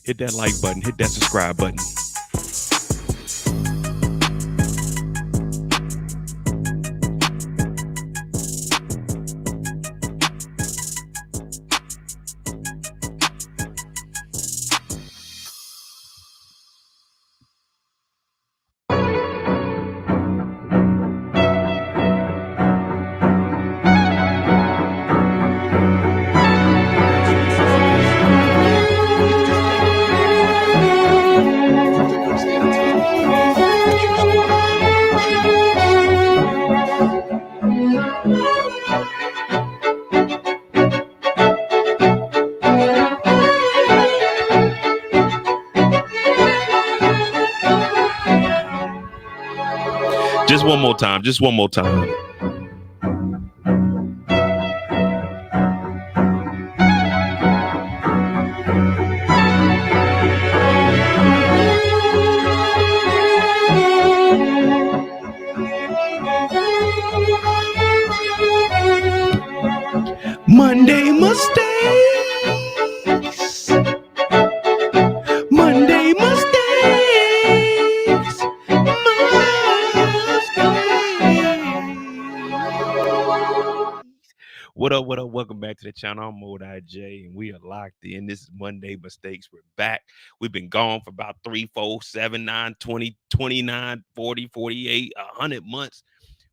Hit that like button. Hit that subscribe button. Just one more time. Just one more time. Monday mistakes. Monday mistakes. What up? What up? Welcome back to the channel. I'm Mode IJ, and we are locked in. This is Monday Mistakes. We're back. We've been gone for about 3, 4, 7, 9, 20, 29, 40, 48, 100 months.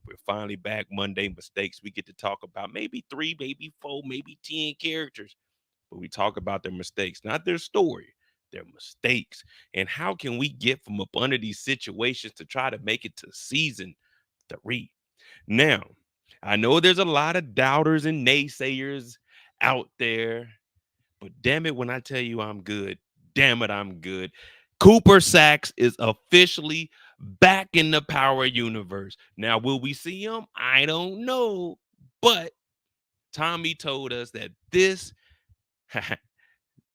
We're finally back. Monday Mistakes. We get to talk about maybe 3, maybe 4, maybe 10 characters, but we talk about their mistakes, not their story, their mistakes. And how can we get from up under these situations to try to make it to season 3? Now, I know there's a lot of doubters and naysayers out there, but damn it, when I tell you I'm good, damn it, I'm good. Cooper Saxe is officially back in the Power Universe. Now, will we see him? I don't know, but Tommy told us that this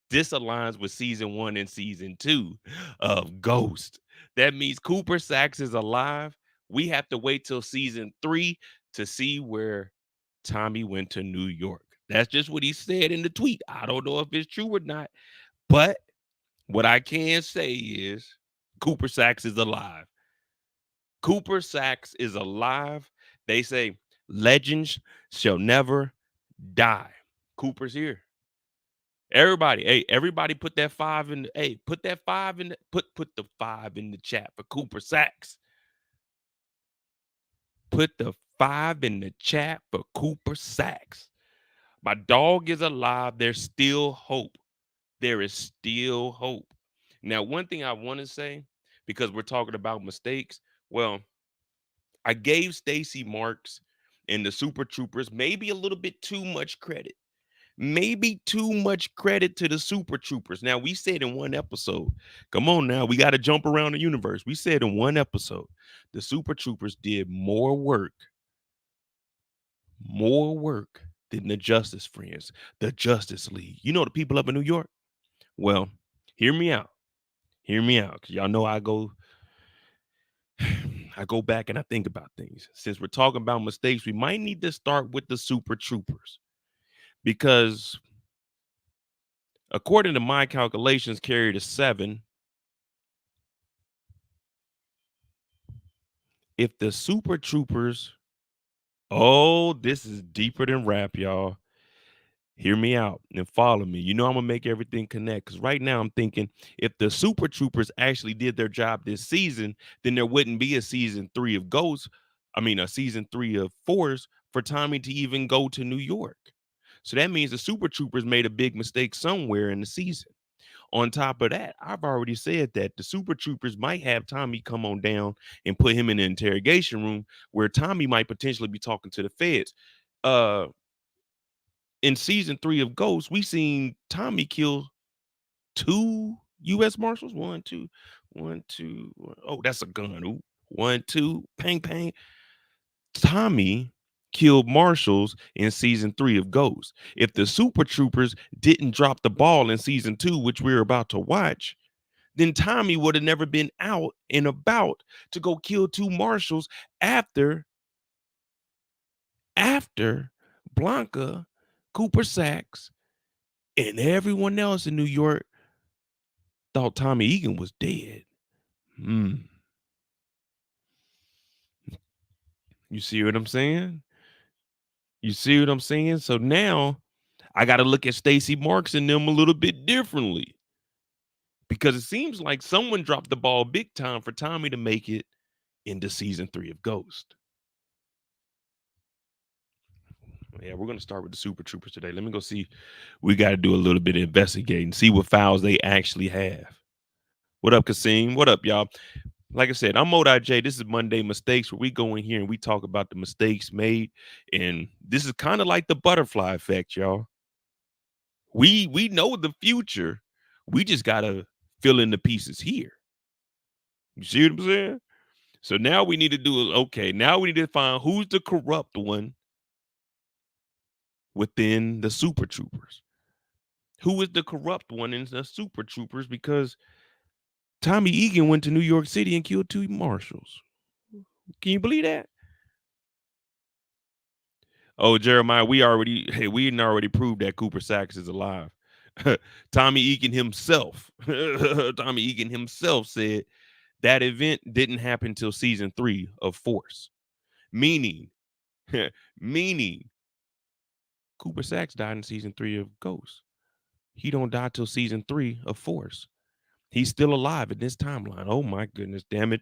this aligns with season 1 and season 2 of Ghost. That means Cooper Saxe is alive. We have to wait till season 3 to see where Tommy went to New York. That's just what he said in the tweet. I don't know if it's true or not, but what I can say is Cooper Saxe is alive. Cooper Saxe is alive. They say legends shall never die. Cooper's here. Everybody, hey, everybody put that 5 in the, hey, put that 5 in the, put the 5 in the chat for Cooper Saxe. Put the 5 in the chat for Cooper Saxe. My dog is alive. There's still hope. There is still hope. Now, one thing I want to say, because we're talking about mistakes, well, I gave Stacy Marks and the Super Troopers maybe a little bit too much credit. Maybe too much credit to the Super Troopers. Now, we said in one episode, come on now, we got to jump around the universe. We said in one episode, the Super Troopers did more work than the Justice Friends, the Justice League. You know, the people up in New York? Well, hear me out. Hear me out. Because y'all know I go back and I think about things. Since we're talking about mistakes, we might need to start with the Super Troopers. Because according to my calculations, carried a 7. If the Super Troopers, oh, this is deeper than rap, y'all. Hear me out and follow me. You know I'm gonna make everything connect. Because right now I'm thinking if the Super Troopers actually did their job this season, then there wouldn't be a season 3 of Ghosts. I mean, a season 3 of Force for Tommy to even go to New York. So that means the Super Troopers made a big mistake somewhere in the season. On top of that, I've already said that the Super Troopers might have Tommy come on down and put him in the interrogation room where Tommy might potentially be talking to the feds. Uh, in season 3 of Ghost, we seen Tommy kill 2 U.S. Marshals. One, two, one, two. Oh, that's a gun. Ooh. 1, 2, pang, pang. Tommy killed marshals in season 3 of Ghost. If the Super Troopers didn't drop the ball in season 2, which we're about to watch, then Tommy would have never been out and about to go kill 2 marshals after Blanca, Cooper Saxe, and everyone else in New York thought Tommy Egan was dead. You see what I'm saying? You see what I'm saying? So now I got to look at Stacy Marks and them a little bit differently, because it seems like someone dropped the ball big time for Tommy to make it into season 3 of Ghost. Yeah, we're going to start with the Super Troopers today. Let me go see. We got to do a little bit of investigating, see what files they actually have. What up, Kasim? What up, y'all? Like I said, I'm Modi J. This is Monday Mistakes, where we go in here and we talk about the mistakes made. And this is kind of like the butterfly effect, y'all. We know the future. We just got to fill in the pieces here. You see what I'm saying? So now we need to do, okay, now we need to find who's the corrupt one within the Super Troopers. Who is the corrupt one in the Super Troopers? Because Tommy Egan went to New York City and killed 2 marshals. Can you believe that? Oh, Jeremiah, we didn't already proved that Cooper Saxe is alive. Tommy Egan himself said that event didn't happen until season 3 of Force. Meaning Cooper Saxe died in season 3 of Ghost. He don't die till season 3 of Force. He's still alive in this timeline. Oh my goodness, damn it.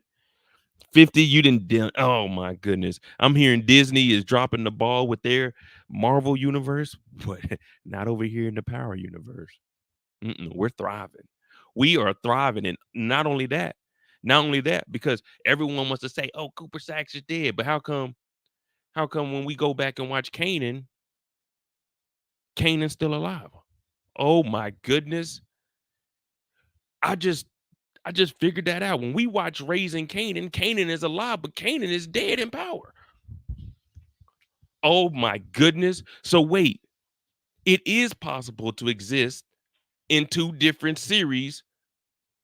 50, you didn't. Oh my goodness. I'm hearing Disney is dropping the ball with their Marvel universe, but not over here in the Power universe. We're thriving. We are thriving. And not only that, because everyone wants to say, oh, Cooper Saxe is dead. But how come when we go back and watch Kanan's still alive? Oh my goodness. I just figured that out. When we watch Raising Kanan is alive, but Kanan is dead in power. Oh my goodness. So wait, it is possible to exist in 2 different series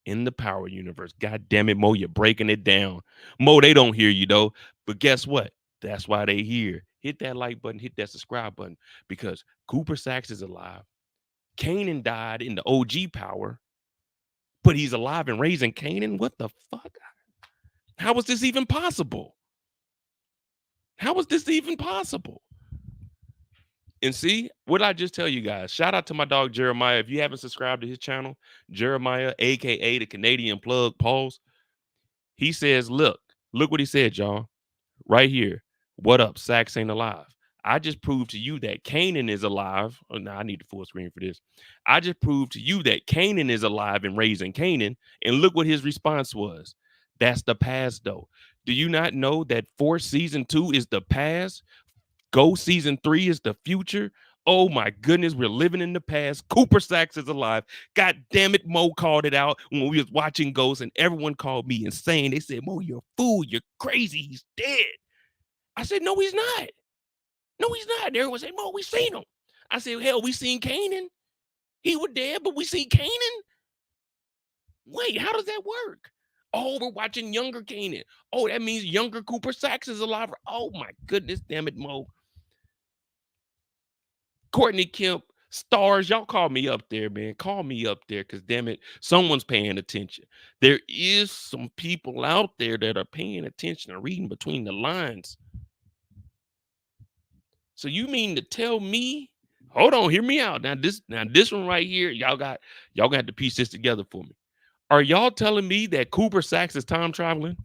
in the Power universe. God damn it, Mo, you're breaking it down. Mo, they don't hear you though. But guess what? That's why they hear. Hit that like button, hit that subscribe button, because Cooper Saxe is alive. Kanan died in the OG Power, but he's alive and Raising Kanan. What the fuck? How was this even possible? How was this even possible? And see, what I just tell you guys, shout out to my dog Jeremiah. If you haven't subscribed to his channel, Jeremiah, aka the Canadian plug, pause. He says, look what he said, y'all. Right here. What up? Saxe ain't alive. I just proved to you that Kanan is alive. Oh, no, I need the full screen for this. I just proved to you that Kanan is alive and Raising Kanan. And look what his response was. That's the past, though. Do you not know that Force season 2 is the past? Go season 3 is the future. Oh my goodness, we're living in the past. Cooper Saxe is alive. God damn it, Mo called it out when we was watching Ghost, and everyone called me insane. They said, Mo, you're a fool. You're crazy. He's dead. I said, no, he's not. No, he's not. Everyone said, Mo, we seen him. I said, hell, we seen Kanan. He was dead, but we seen Kanan. Wait, how does that work? Oh, we're watching younger Kanan. Oh, that means younger Cooper Saxe is alive. Oh my goodness, damn it, Mo. Courtney Kemp, Starz, y'all call me up there, man. Call me up there, because damn it, someone's paying attention. There is some people out there that are paying attention and reading between the lines. So you mean to tell me, hold on, hear me out. Now this one right here, y'all gonna have to piece this together for me. Are y'all telling me that Cooper Saxe is time traveling?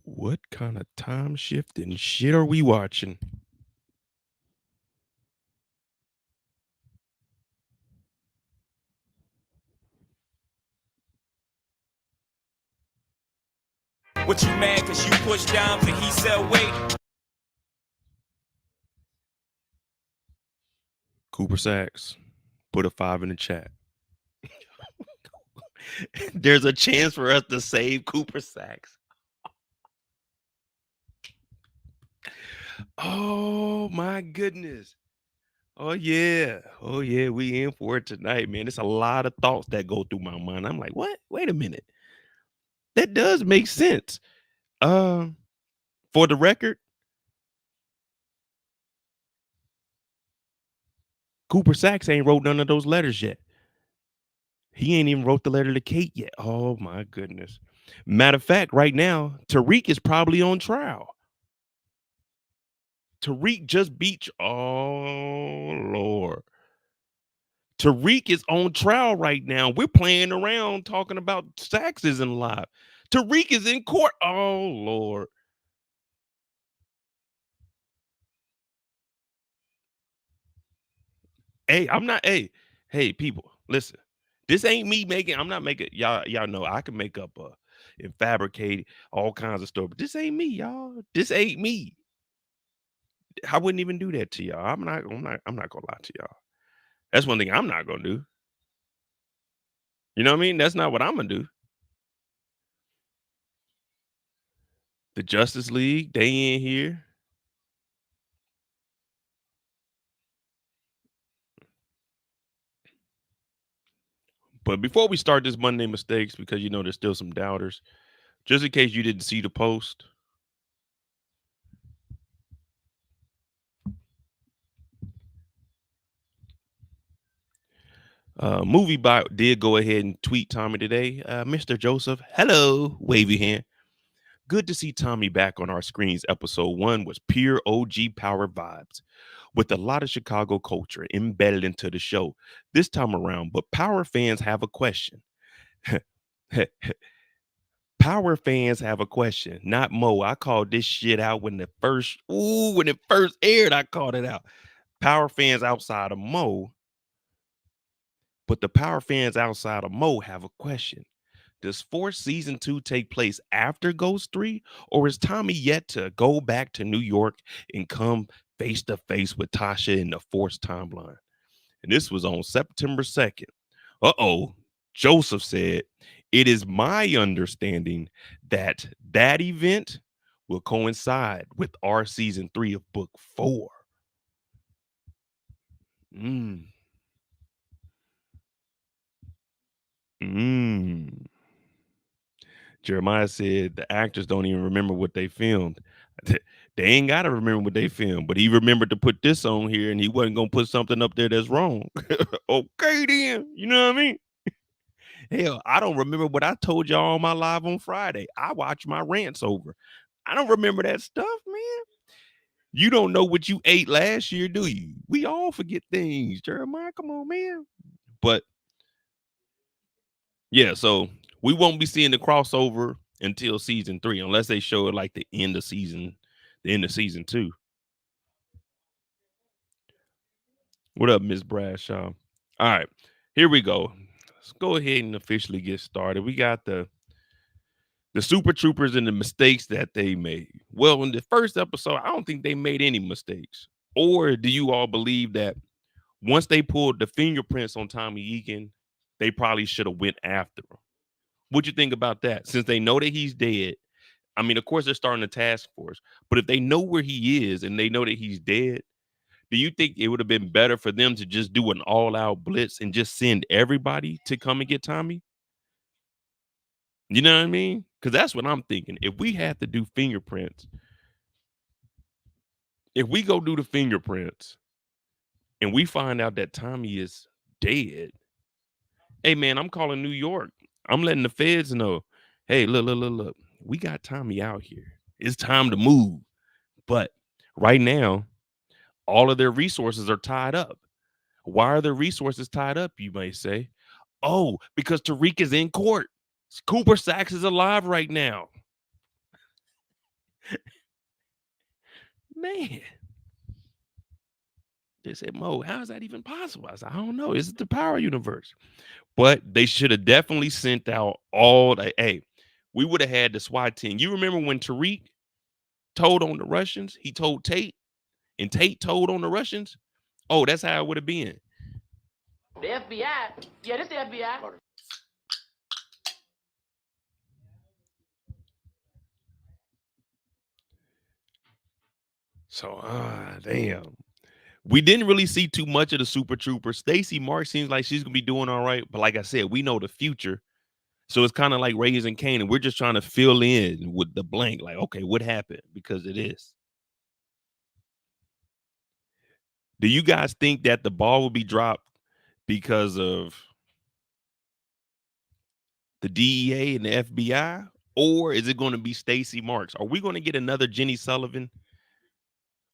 What kind of time shifting shit are we watching? What you mad cause you pushed down for he said wait? Cooper Saxe, put a 5 in the chat. There's a chance for us to save Cooper Saxe. Oh my goodness. Oh yeah. Oh yeah. We in for it tonight, man. It's a lot of thoughts that go through my mind. I'm like, what? Wait a minute. That does make sense. Um, for the record, Cooper Saxe ain't wrote none of those letters yet. He ain't even wrote the letter to Kate yet. Oh my goodness. Matter of fact, right now, Tariq is probably on trial. Tariq just beat. Oh Lord. Tariq is on trial right now. We're playing around talking about Saxe isn't live. Tariq is in court. Oh Lord. Hey, I'm not. Hey, people, listen. This ain't me making. I'm not making. Y'all know I can make up and fabricate all kinds of stuff, but this ain't me, y'all. This ain't me. I wouldn't even do that to y'all. I'm not. I'm not gonna lie to y'all. That's one thing I'm not gonna do. You know what I mean? That's not what I'm gonna do. The Justice League, they in here. But before we start this Monday mistakes, because you know there's still some doubters, just in case you didn't see the post, Movie Bot did go ahead and tweet Tommy today. Mr. Joseph, hello, wavy hand. Good to see Tommy back on our screens. Episode 1 was pure OG power vibes with a lot of Chicago culture embedded into the show this time around. But Power fans have a question. Power fans have a question, not Mo. I called this shit out when when it first aired, I called it out. Power fans outside of Mo, but the Power fans outside of Mo have a question. Does Force season 2 take place after Ghost 3, or is Tommy yet to go back to New York and come face to face with Tasha in the Force timeline? And this was on September 2nd. Joseph said, it is my understanding that that event will coincide with our season 3 of book 4. Mm. Mm. Jeremiah said the actors don't even remember what they filmed. They ain't got to remember what they filmed, but he remembered to put this on here and he wasn't going to put something up there that's wrong. Okay, then. You know what I mean? Hell, I don't remember what I told y'all on my live on Friday. I watched my rants over. I don't remember that stuff, man. You don't know what you ate last year, do you? We all forget things, Jeremiah. Come on, man. But yeah, so we won't be seeing the crossover until season 3, unless they show it like the end of season 2. What up, Miss Bradshaw? All right, here we go. Let's go ahead and officially get started. We got the Super Troopers and the mistakes that they made. Well, in the first episode, I don't think they made any mistakes. Or do you all believe that once they pulled the fingerprints on Tommy Egan, they probably should have went after him? What you think about that? Since they know that he's dead, I mean, of course they're starting a task force, but if they know where he is and they know that he's dead, do you think it would have been better for them to just do an all-out blitz and just send everybody to come and get Tommy? You know what I mean? Because that's what I'm thinking. If we had to do fingerprints, if we go do the fingerprints and we find out that Tommy is dead, hey man, I'm calling New York. I'm letting the feds know. Hey, look. We got Tommy out here. It's time to move. But right now, all of their resources are tied up. Why are their resources tied up, you may say? Oh, because Tariq is in court. Cooper Saxe is alive right now. Man. They said, Mo, how is that even possible? I said, I don't know. Is it the power universe? But they should have definitely sent out all the, hey, we would have had the SWAT team. You remember when Tariq told on the Russians? He told Tate, and Tate told on the Russians? Oh, that's how it would have been. The FBI. Yeah, this the FBI. So, damn. We didn't really see too much of the Super Trooper. Stacy Marks seems like she's gonna be doing all right, but like I said, we know the future. So it's kind of like raising Kanan. We're just trying to fill in with the blank. Like, okay, what happened because of this? Do you guys think that the ball will be dropped because of the DEA and the FBI? Or is it going to be Stacy Marks? Are we going to get another Jenny Sullivan?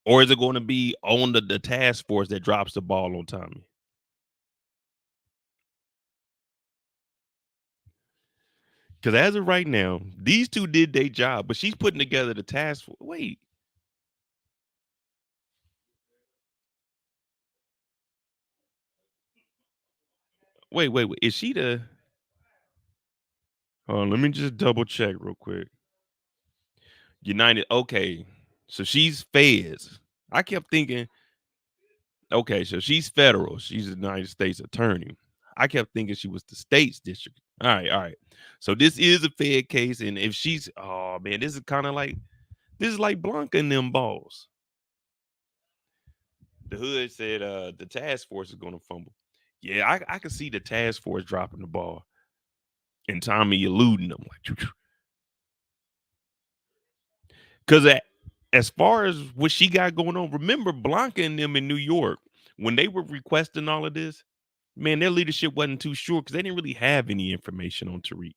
Or is it going to be on the task force that drops the ball on Tommy? Because as of right now, these two did their job, but she's putting together the task force. Wait. Is she the? Hold on, let me just double check real quick. United. Okay, so she's feds. I kept thinking, okay, so she's federal. She's a United States attorney. I kept thinking she was the state's district. All right. So this is a Fed case, and if she's, oh man, this is kind of like this is like Blanca and them balls. The hood said the task force is going to fumble. Yeah, I can see the task force dropping the ball and Tommy eluding them. Like, because as far as what she got going on, remember Blanca and them in New York when they were requesting all of this, man, their leadership wasn't too sure because they didn't really have any information on Tariq.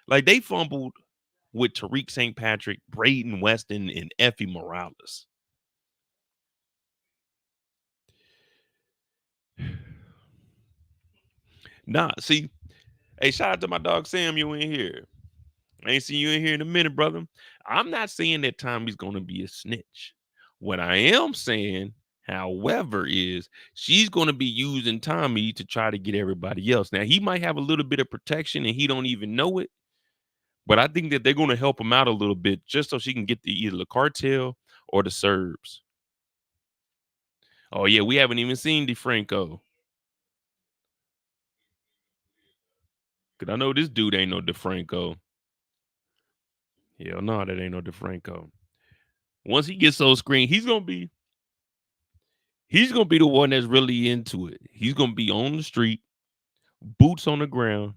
Like they fumbled with Tariq St. Patrick, Braden Weston, and Effie Morales. Nah, see, hey, shout out to my dog Sam, you in here. I ain't seen you in here in a minute, brother. I'm not saying that Tommy's gonna be a snitch. What I am saying, however, is she's gonna be using Tommy to try to get everybody else. Now he might have a little bit of protection and he don't even know it, but I think that they're gonna help him out a little bit just so she can get the either the cartel or the Serbs. Oh yeah, we haven't even seen DeFranco. Cause I know this dude ain't no DeFranco. Hell no, that ain't no DeFranco. Once he gets those screen, he's gonna be the one that's really into it. He's gonna be on the street, boots on the ground,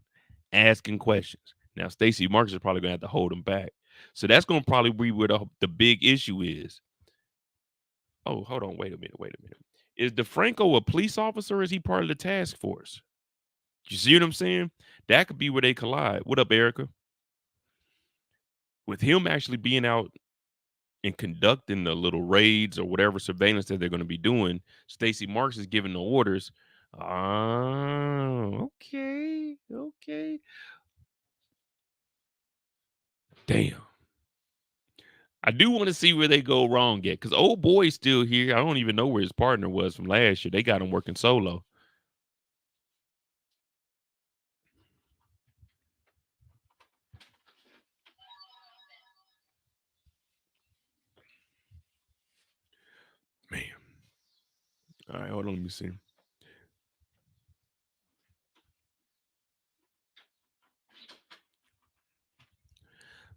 asking questions. Now, Stacy Marks is probably gonna have to hold him back. So that's gonna probably be where the big issue is. Oh, hold on, wait a minute. Is DeFranco a police officer or is he part of the task force? You see what I'm saying? That could be where they collide. What up, Erica? With him actually being out and conducting the little raids or whatever surveillance that they're going to be doing, Stacy Marks is giving the orders. Oh, okay. Damn. I do want to see where they go wrong at because old boy's still here. I don't even know where his partner was from last year. They got him working solo. Man. All right, hold on. Let me see.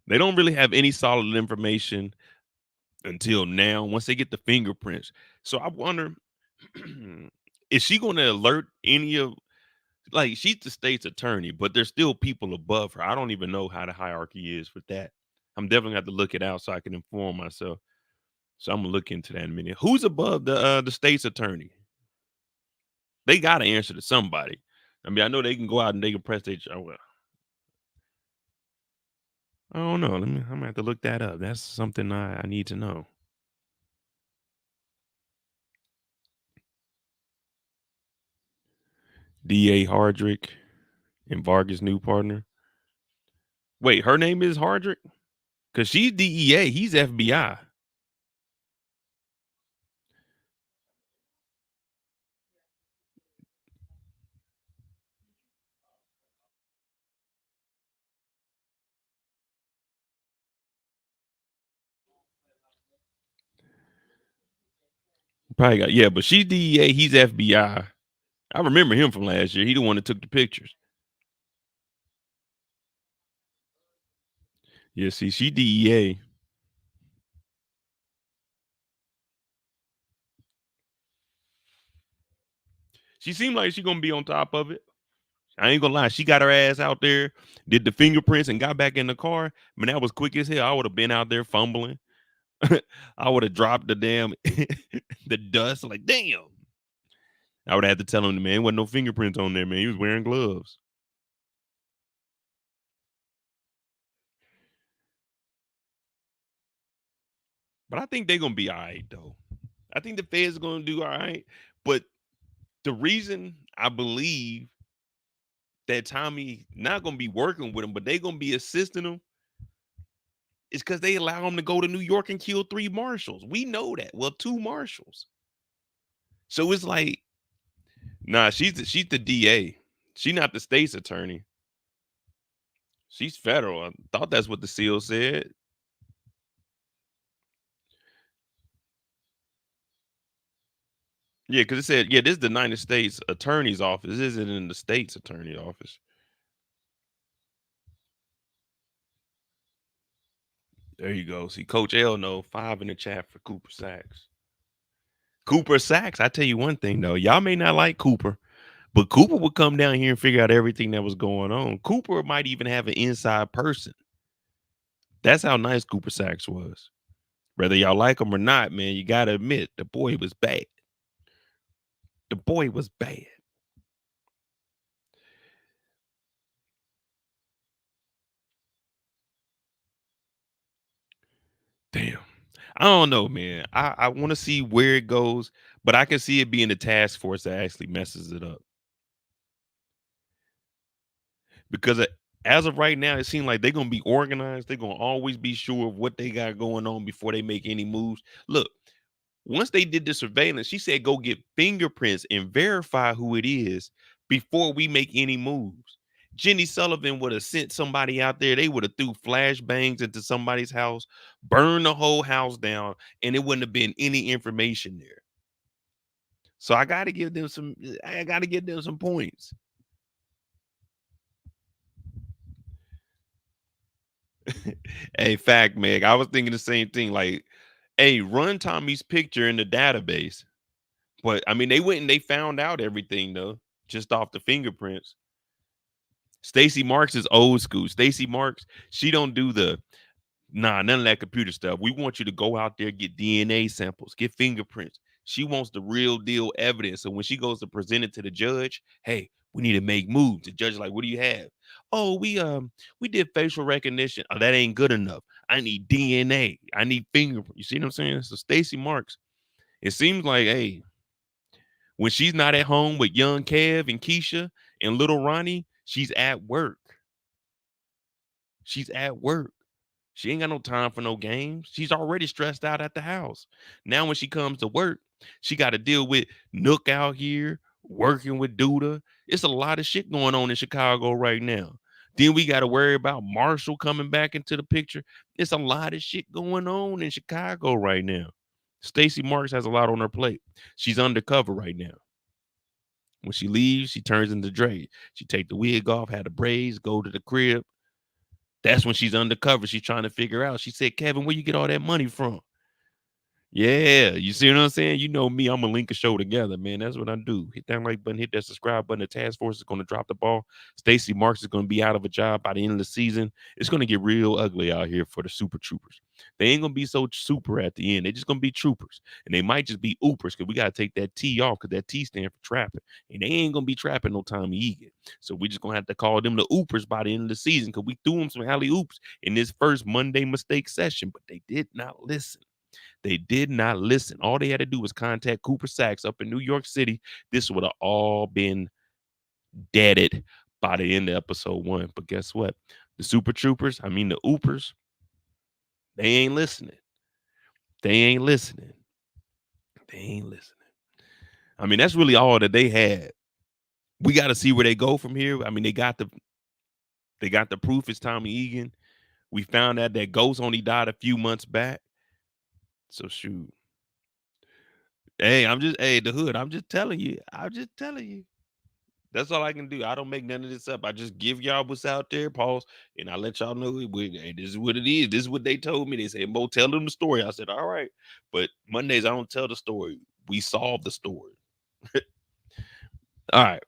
They don't really have any solid information until now once they get the fingerprints. So I wonder, is she going to alert any of, like, she's the state's attorney, but there's still people above her. I don't even know how the hierarchy is with that. I'm definitely gonna have to look it out so I can inform myself. So I'm gonna look into that in a minute. Who's above the state's attorney? They gotta answer to somebody. I mean, I know they can go out and they can press their. Oh, well, I don't know. I'm gonna have to look that up. That's something I need to know. D.A. Hardrick and Vargas' new partner. Wait, her name is Hardrick? Because she's DEA. He's FBI. Probably got, yeah, but she's DEA. He's FBI. I remember him from last year. He the one that took the pictures. Yeah, see, she DEA. She seemed like she gonna be on top of it. I ain't gonna lie. She got her ass out there, did the fingerprints, and got back in the car. Man, that was quick as hell. I would have been out there fumbling. I would have dropped the damn the dust. Like, damn. I would have had to tell him, man, wasn't no fingerprints on there, man. He was wearing gloves. But I think they're gonna be all right, though. I think the feds are gonna do all right. But the reason I believe that Tommy not gonna be working with him, but they gonna be assisting him, is because they allow him to go to New York and kill 3 marshals. We know that. Well, 2 marshals. So it's like, nah, she's the DA. She not the state's attorney. She's federal. I thought that's what the seal said. Yeah, because it said, yeah, this is the United States Attorney's Office. This isn't in the state's attorney office. There you go. See, Coach L know 5 in the chat for Cooper Saxe. Cooper Saxe, I tell you one thing though, y'all may not like Cooper, but Cooper would come down here and figure out everything that was going on. Cooper might even have an inside person. That's how nice Cooper Saxe was. Whether y'all like him or not, man, you gotta admit the boy was bad. The boy was bad. Damn. I don't know, man. I want to see where it goes, but I can see it being the task force that actually messes it up. Because as of right now, it seems like they're gonna be organized. They're gonna always be sure of what they got going on before they make any moves. Look, once they did the surveillance, she said go get fingerprints and verify who it is before we make any moves. Jenny Sullivan would have sent somebody out there. They would have threw flashbangs into somebody's house, burned the whole house down, and it wouldn't have been any information there. So I got to give them some. I got to give them some points. Hey, fact, Meg. I was thinking the same thing. Like, hey, run Tommy's picture in the database. But I mean, they went and they found out everything though, just off the fingerprints. Stacy Marks is old school. Stacy Marks, she don't do the none of that computer stuff. We want you to go out there, get DNA samples, get fingerprints. She wants the real deal evidence. So when she goes to present it to the judge, hey, we need to make moves. The judge is like, what do you have? Oh, we did facial recognition. Oh, that ain't good enough. I need DNA. I need fingerprints. You see what I'm saying? So Stacy Marks, it seems like, hey, when she's not at home with young Kev and Keisha and little Ronnie, she's at work. She's at work. She ain't got no time for no games. She's already stressed out at the house. Now, when she comes to work, she got to deal with Nook out here working with Duda. It's a lot of shit going on in Chicago right now. Then we got to worry about Marshall coming back into the picture. It's a lot of shit going on in Chicago right now. Stacy Marks has a lot on her plate. She's undercover right now. When she leaves, she turns into Dre. She take the wig off, had the braids, go to the crib. That's when she's undercover. She's trying to figure out. She said, Kevin, where you get all that money from? Yeah, you see what I'm saying? You know me, I'm gonna link a show together, man. That's what I do. Hit that like button, hit that subscribe button. The task force is gonna drop the ball. Stacy Marks is gonna be out of a job by the end of the season. It's gonna get real ugly out here for the super troopers. They ain't gonna be so super at the end. They're just gonna be troopers. And they might just be oopers because we gotta take that T off because that T stand for trapping. And they ain't gonna be trapping no Tommy Egan. So we just gonna have to call them the oopers by the end of the season because we threw them some alley oops in this first Monday mistake session, but they did not listen. They did not listen. All they had to do was contact Cooper Saxe up in New York City. This would have all been deaded by the end of episode 1. But guess what? The Super Troopers, I mean the Oopers, they ain't listening. They ain't listening. They ain't listening. I mean, that's really all that they had. We got to see where they go from here. I mean, they got the proof it's Tommy Egan. We found out that Ghost only died a few months back. So shoot. Hey, the hood. I'm just telling you. I'm just telling you. That's all I can do. I don't make none of this up. I just give y'all what's out there, pause, and I let y'all know hey, this is what it is. This is what they told me. They said, Mo, tell them the story. I said, all right. But Mondays, I don't tell the story. We solve the story. All right.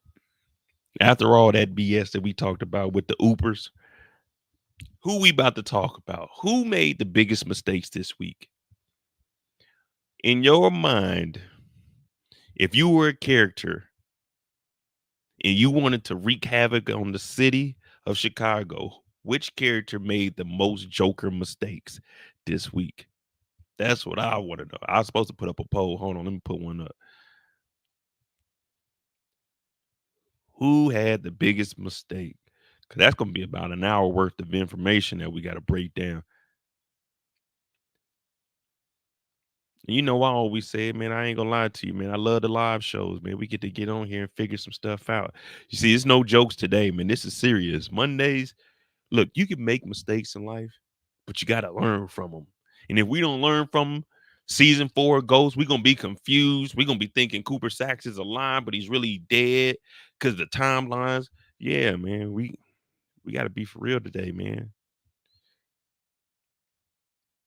After all that BS that we talked about with the Oopers, who we about to talk about? Who made the biggest mistakes this week? In your mind, if you were a character and you wanted to wreak havoc on the city of Chicago, which character made the most Joker mistakes this week? That's what I want to know. I was supposed to put up a poll. Hold on, let me put one up. Who had the biggest mistake? Because that's going to be about an hour worth of information that we got to break down. And you know, I always say, man, I ain't gonna lie to you, man. I love the live shows, man. We get to get on here and figure some stuff out. You see, it's no jokes today, man. This is serious. Mondays, look, you can make mistakes in life, but you got to learn from them. And if we don't learn from them, season 4 goes, we're gonna be confused. We're gonna be thinking Cooper Saxe is alive, but he's really dead because the timelines. Yeah, man, we got to be for real today, man.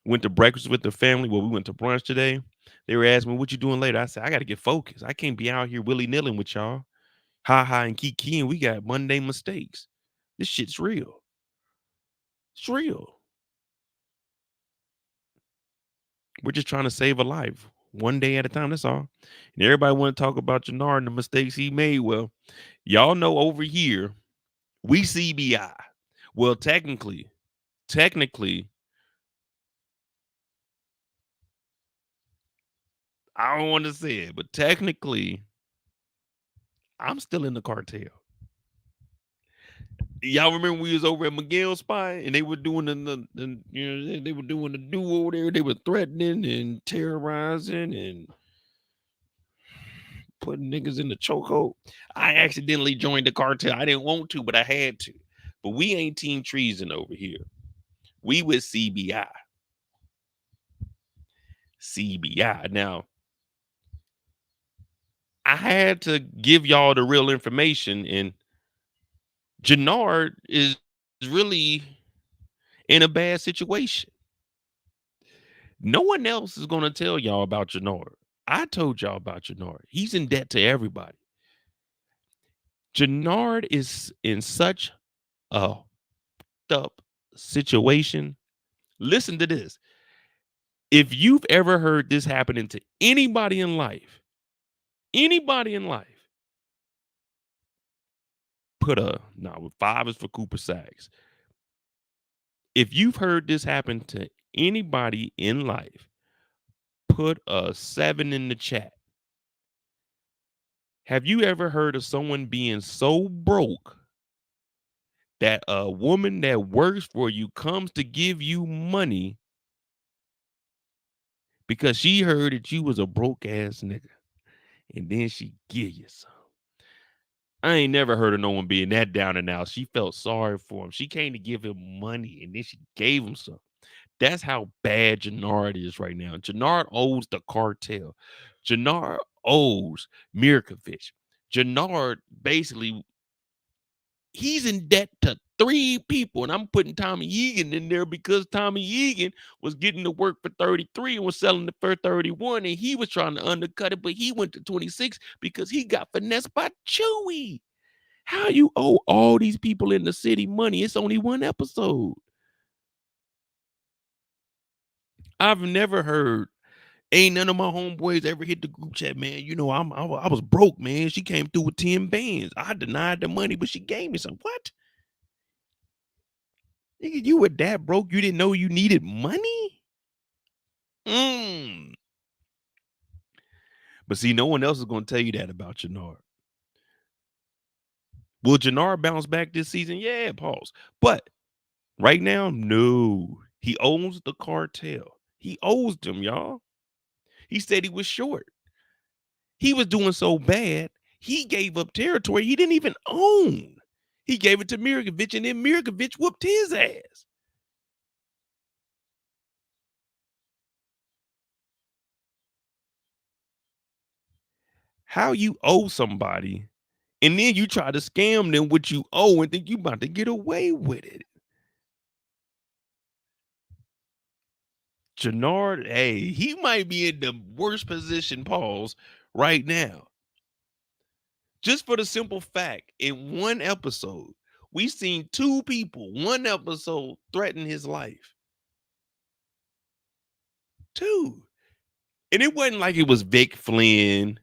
Went to breakfast with the family. Well, we went to brunch today. They were asking me, what you doing later? I said, I got to get focused. I can't be out here willy-nilly with y'all. Ha ha and kiki, and we got Monday mistakes. This shit's real. It's real. We're just trying to save a life one day at a time. That's all. And everybody want to talk about Jenard and the mistakes he made. Well, y'all know over here, we CBI. Well, technically, I don't want to say it, but technically, I'm still in the cartel. Y'all remember we was over at McDowell spot and they were doing the you know they were doing the duo there. They were threatening and terrorizing and putting niggas in the chokehold. I accidentally joined the cartel. I didn't want to, but I had to. But we ain't team treason over here. We with CBI. CBI. Now, I had to give y'all the real information, and Jenard is really in a bad situation. No one else is going to tell y'all about Jenard. I told y'all about Jenard. He's in debt to everybody. Jenard is in such a up situation. Listen to this. If you've ever heard this happening to anybody in life, put a no, 5 is for Cooper Saxe. If you've heard this happen to anybody in life, put a 7 in the chat. Have you ever heard of someone being so broke that a woman that works for you comes to give you money because she heard that you was a broke ass nigga, and then she give you some? I ain't never heard of no one being that down and out. She felt sorry for him. She came to give him money, and then she gave him some. That's how bad Jenard is right now. Jenard owes the cartel. Jenard owes Mirkovich. Jenard basically, he's in debt to 3 people, and I'm putting Tommy Egan in there because Tommy Egan was getting to work for 33 and was selling it for 31, and he was trying to undercut it, but he went to 26 because he got finessed by Chewy. How you owe all these people in the city money? It's only one episode. I've never heard. Ain't none of my homeboys ever hit the group chat, man. You know, I was broke, man. She came through with 10 bands. I denied the money, but she gave me some. What? Nigga, you were that broke, you didn't know you needed money? Mm. But see, no one else is going to tell you that about Jenard. Will Jenard bounce back this season? Yeah, pause. But right now, no. He owns the cartel. He owes them, y'all. He said he was short. He was doing so bad, he gave up territory he didn't even own. He gave it to Mirkovich, and then Mirkovich whooped his ass. How you owe somebody, and then you try to scam them what you owe and think you about to get away with it. Jenard, hey, he might be in the worst position, pause, right now. Just for the simple fact, in one episode, we seen two people, one episode, threaten his life. Two. And it wasn't like it was Vic Flynn.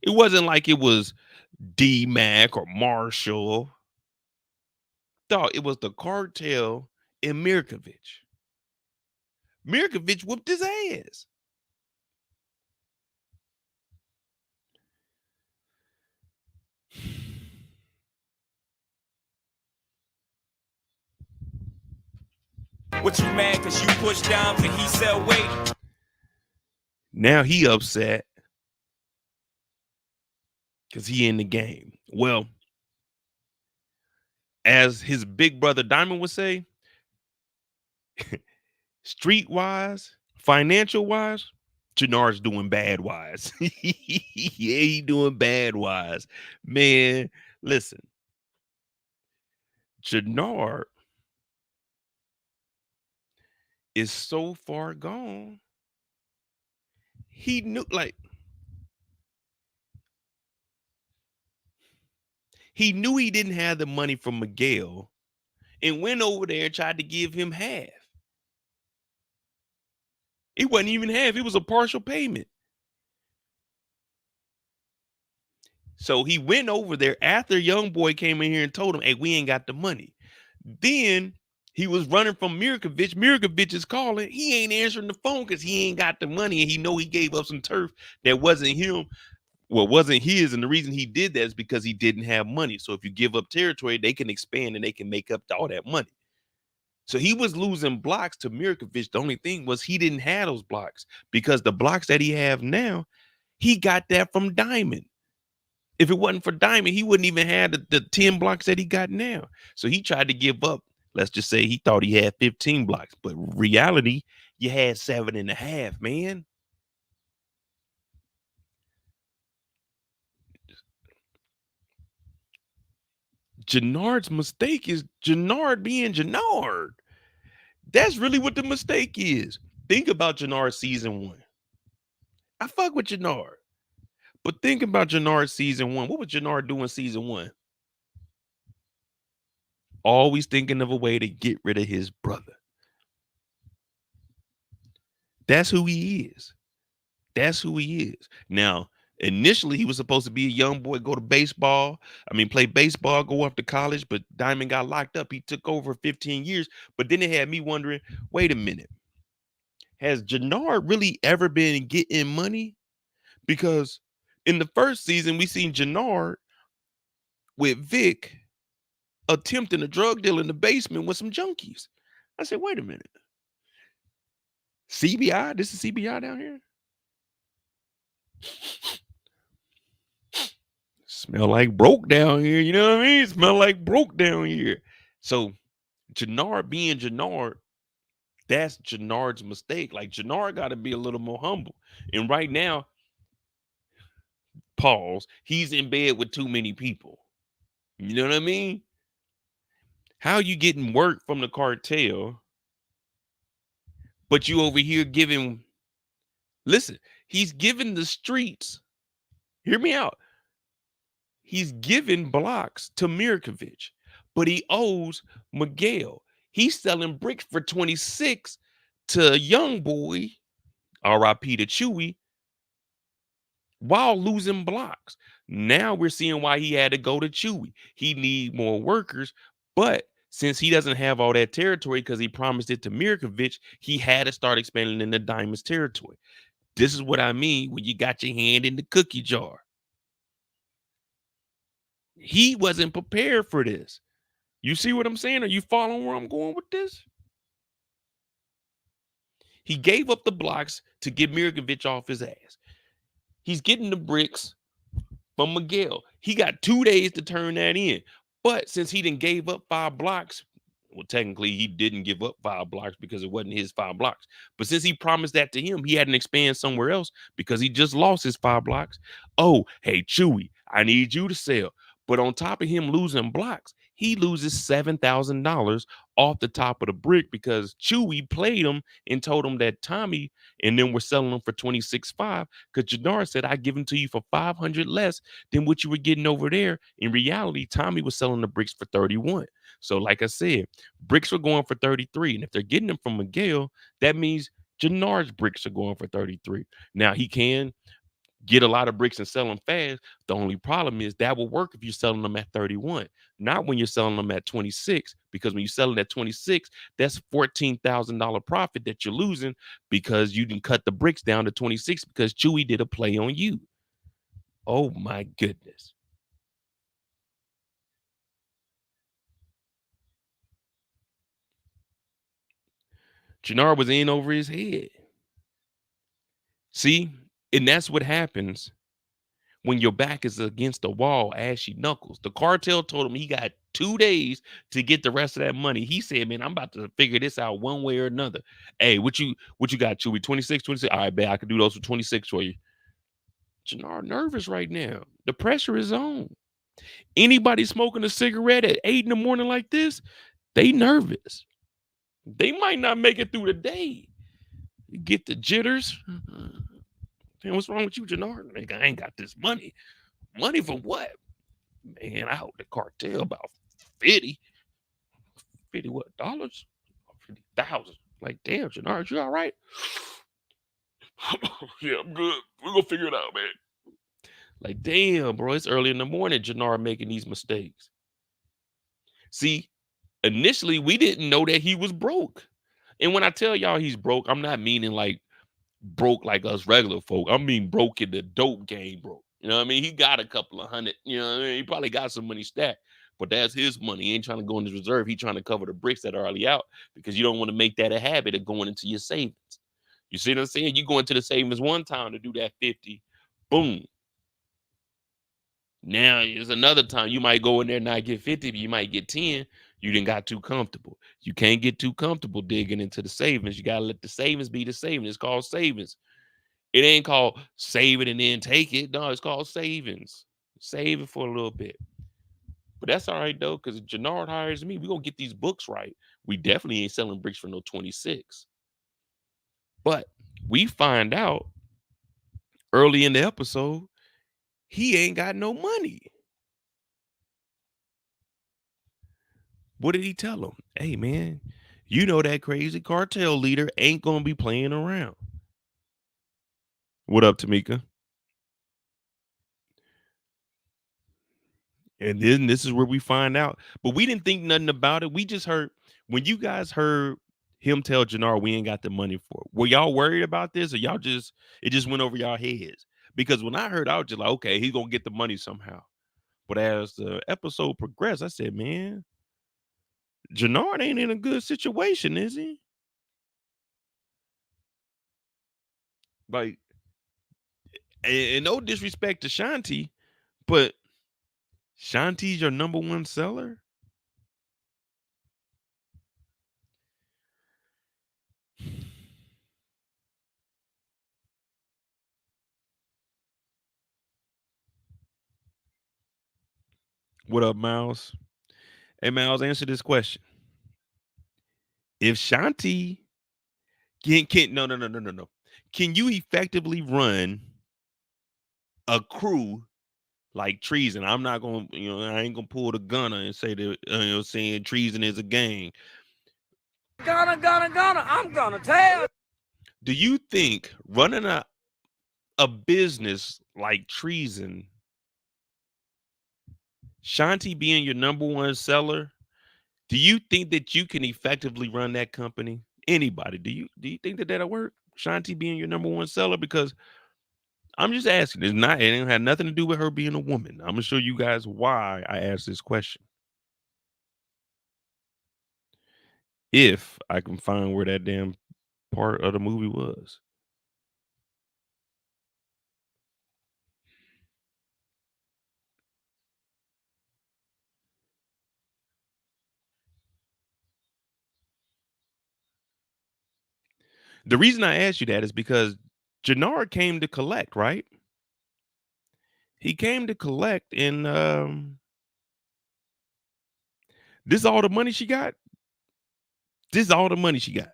It wasn't like it was D-Mac or Marshall. Thought it was the cartel and Mirkovich. Mirkovich whooped his ass. What you mad cause you pushed down for he sell weight? Now he upset because he in the game. Well, as his big brother Diamond would say, street-wise, financial-wise, Jenard's doing bad-wise. Yeah, he doing bad-wise. Man, listen. Jenard is so far gone. He knew, like, he knew he didn't have the money from McDowell and went over there and tried to give him half. It wasn't even half. It was a partial payment. So he went over there after young boy came in here and told him, hey, we ain't got the money. Then he was running from Mirkovich. Mirkovich is calling. He ain't answering the phone because he ain't got the money. And he know he gave up some turf that wasn't him. Well, wasn't his. And the reason he did that is because he didn't have money. So if you give up territory, they can expand and they can make up all that money. So he was losing blocks to Mirkovich. The only thing was he didn't have those blocks because the blocks that he have now, he got that from Diamond. If it wasn't for Diamond, he wouldn't even have the 10 blocks that he got now. So he tried to give up. Let's just say he thought he had 15 blocks, but reality, you had 7.5, man. Jenard's mistake is Jenard being Jenard. That's really what the mistake is. Think about Jenard season 1. I fuck with Jenard. But think about Jenard season 1. What was Jenard doing season 1? Always thinking of a way to get rid of his brother. That's who he is. That's who he is. Now, initially, he was supposed to be a young boy, go to baseball. Play baseball, go off to college, but Diamond got locked up. He took over 15 years. But then it had me wondering, wait a minute. Has Jenard really ever been getting money? Because in the first season, we seen Jenard with Vic attempting a drug deal in the basement with some junkies. I said, wait a minute. CBI? This is CBI down here? Smell like broke down here. You know what I mean? Smell like broke down here. So Jenard being Jenard, that's Jenard's mistake. Like Jenard got to be a little more humble. And right now, pause, he's in bed with too many people. You know what I mean? How you getting work from the cartel, but you over here giving, listen, he's giving the streets, hear me out. He's giving blocks to Mirkovich, but he owes McDowell. He's selling bricks for 26 to a young boy, RIP to Chewy, while losing blocks. Now we're seeing why he had to go to Chewy. He need more workers, but since he doesn't have all that territory because he promised it to Mirkovich, he had to start expanding in the Diamonds territory. This is what I mean when you got your hand in the cookie jar. He wasn't prepared for this. You see what I'm saying? Are you following where I'm going with this? He gave up the blocks to get Mirkovich off his ass. He's getting the bricks from McDowell. He got 2 days to turn that in. But since he didn't gave up 5 blocks, well, technically he didn't give up 5 blocks because it wasn't his 5 blocks. But since he promised that to him, he had to expand somewhere else because he just lost his 5 blocks. Oh, hey, Chewy, I need you to sell. But on top of him losing blocks, he loses $7,000 off the top of the brick because Chewy played him and told him that Tommy and then we're selling them for 26.5 because Jenard said I give them to you for 500 less than what you were getting over there. In reality, Tommy was selling the bricks for 31. So like I said, bricks were going for 33. And if they're getting them from McDowell, that means Jenard's bricks are going for 33. Now he can get a lot of bricks and sell them fast. The only problem is that will work if you're selling them at 31, not when you're selling them at 26, because when you're selling at 26, that's $14,000 profit that you're losing because you didn't cut the bricks down to 26 because Chewy did a play on you. Oh my goodness. Jenard was in over his head. See, and that's what happens when your back is against the wall, ashy knuckles. The cartel told him he got 2 days to get the rest of that money. He said, man, I'm about to figure this out one way or another. Hey, what you got, Chewy? 26, 26? All right, bet I can do those for 26 for you. Jenard nervous right now. The pressure is on. Anybody smoking a cigarette at 8 in the morning like this, they nervous. They might not make it through the day. You get the jitters. Man, what's wrong with you, Jenard? Nigga, I ain't got this money. Money for what? Man, I owed the cartel about 50. 50 what, dollars? 50,000. Like, damn, Jenard, you all right? Yeah, I'm good. We're gonna figure it out, man. Like, damn, bro, it's early in the morning, Jenard making these mistakes. See, initially, we didn't know that he was broke. And when I tell y'all he's broke, I'm not meaning like broke like us regular folk. I mean broke in the dope game, broke. You know what I mean? He got a couple of hundred, you know what I mean? He probably got some money stacked, but that's his money. He ain't trying to go in his reserve. He trying to cover the bricks that are already out because you don't want to make that a habit of going into your savings. You see what I'm saying? You go into the savings one time to do that 50, boom. Now it's another time you might go in there and not get 50, but you might get 10. You didn't got too comfortable. You can't get too comfortable digging into the savings. You got to let the savings be the savings. It's called savings. It ain't called save it and then take it. No, it's called savings. Save it for a little bit. But that's all right, though, because Jenard hires me. We're going to get these books right. We definitely ain't selling bricks for no 26. But we find out early in the episode, he ain't got no money. What did he tell him? Hey, man, you know that crazy cartel leader ain't going to be playing around. What up, Tamika? And then this is where we find out. But we didn't think nothing about it. We just heard when you guys heard him tell Jenard we ain't got the money for it. Were y'all worried about this or y'all just it just went over y'all heads? Because when I heard, I was just like, okay, he's gonna get the money somehow. But as the episode progressed, I said, man, Jenard ain't in a good situation, is he? Like, and no disrespect to Shanti, but Shanti's your number one seller. What up, Miles? Hey, Miles, answer this question. If Shanti can no. Can you effectively run a crew like treason? I'm not gonna, I ain't gonna pull the gunner and say that saying treason is a gang. Gonna, I'm gonna tell. Do you think running a business like treason, Shanti being your number one seller, do you think that you can effectively run that company? Anybody? Do you think that that'll work? Shanti being your number one seller? Because I'm just asking. It ain't had nothing to do with her being a woman. I'm gonna show you guys why I asked this question. If I can find where that damn part of the movie was. The reason I asked you that is because Jenard came to collect, right? He came to collect and This all the money she got? This all the money she got.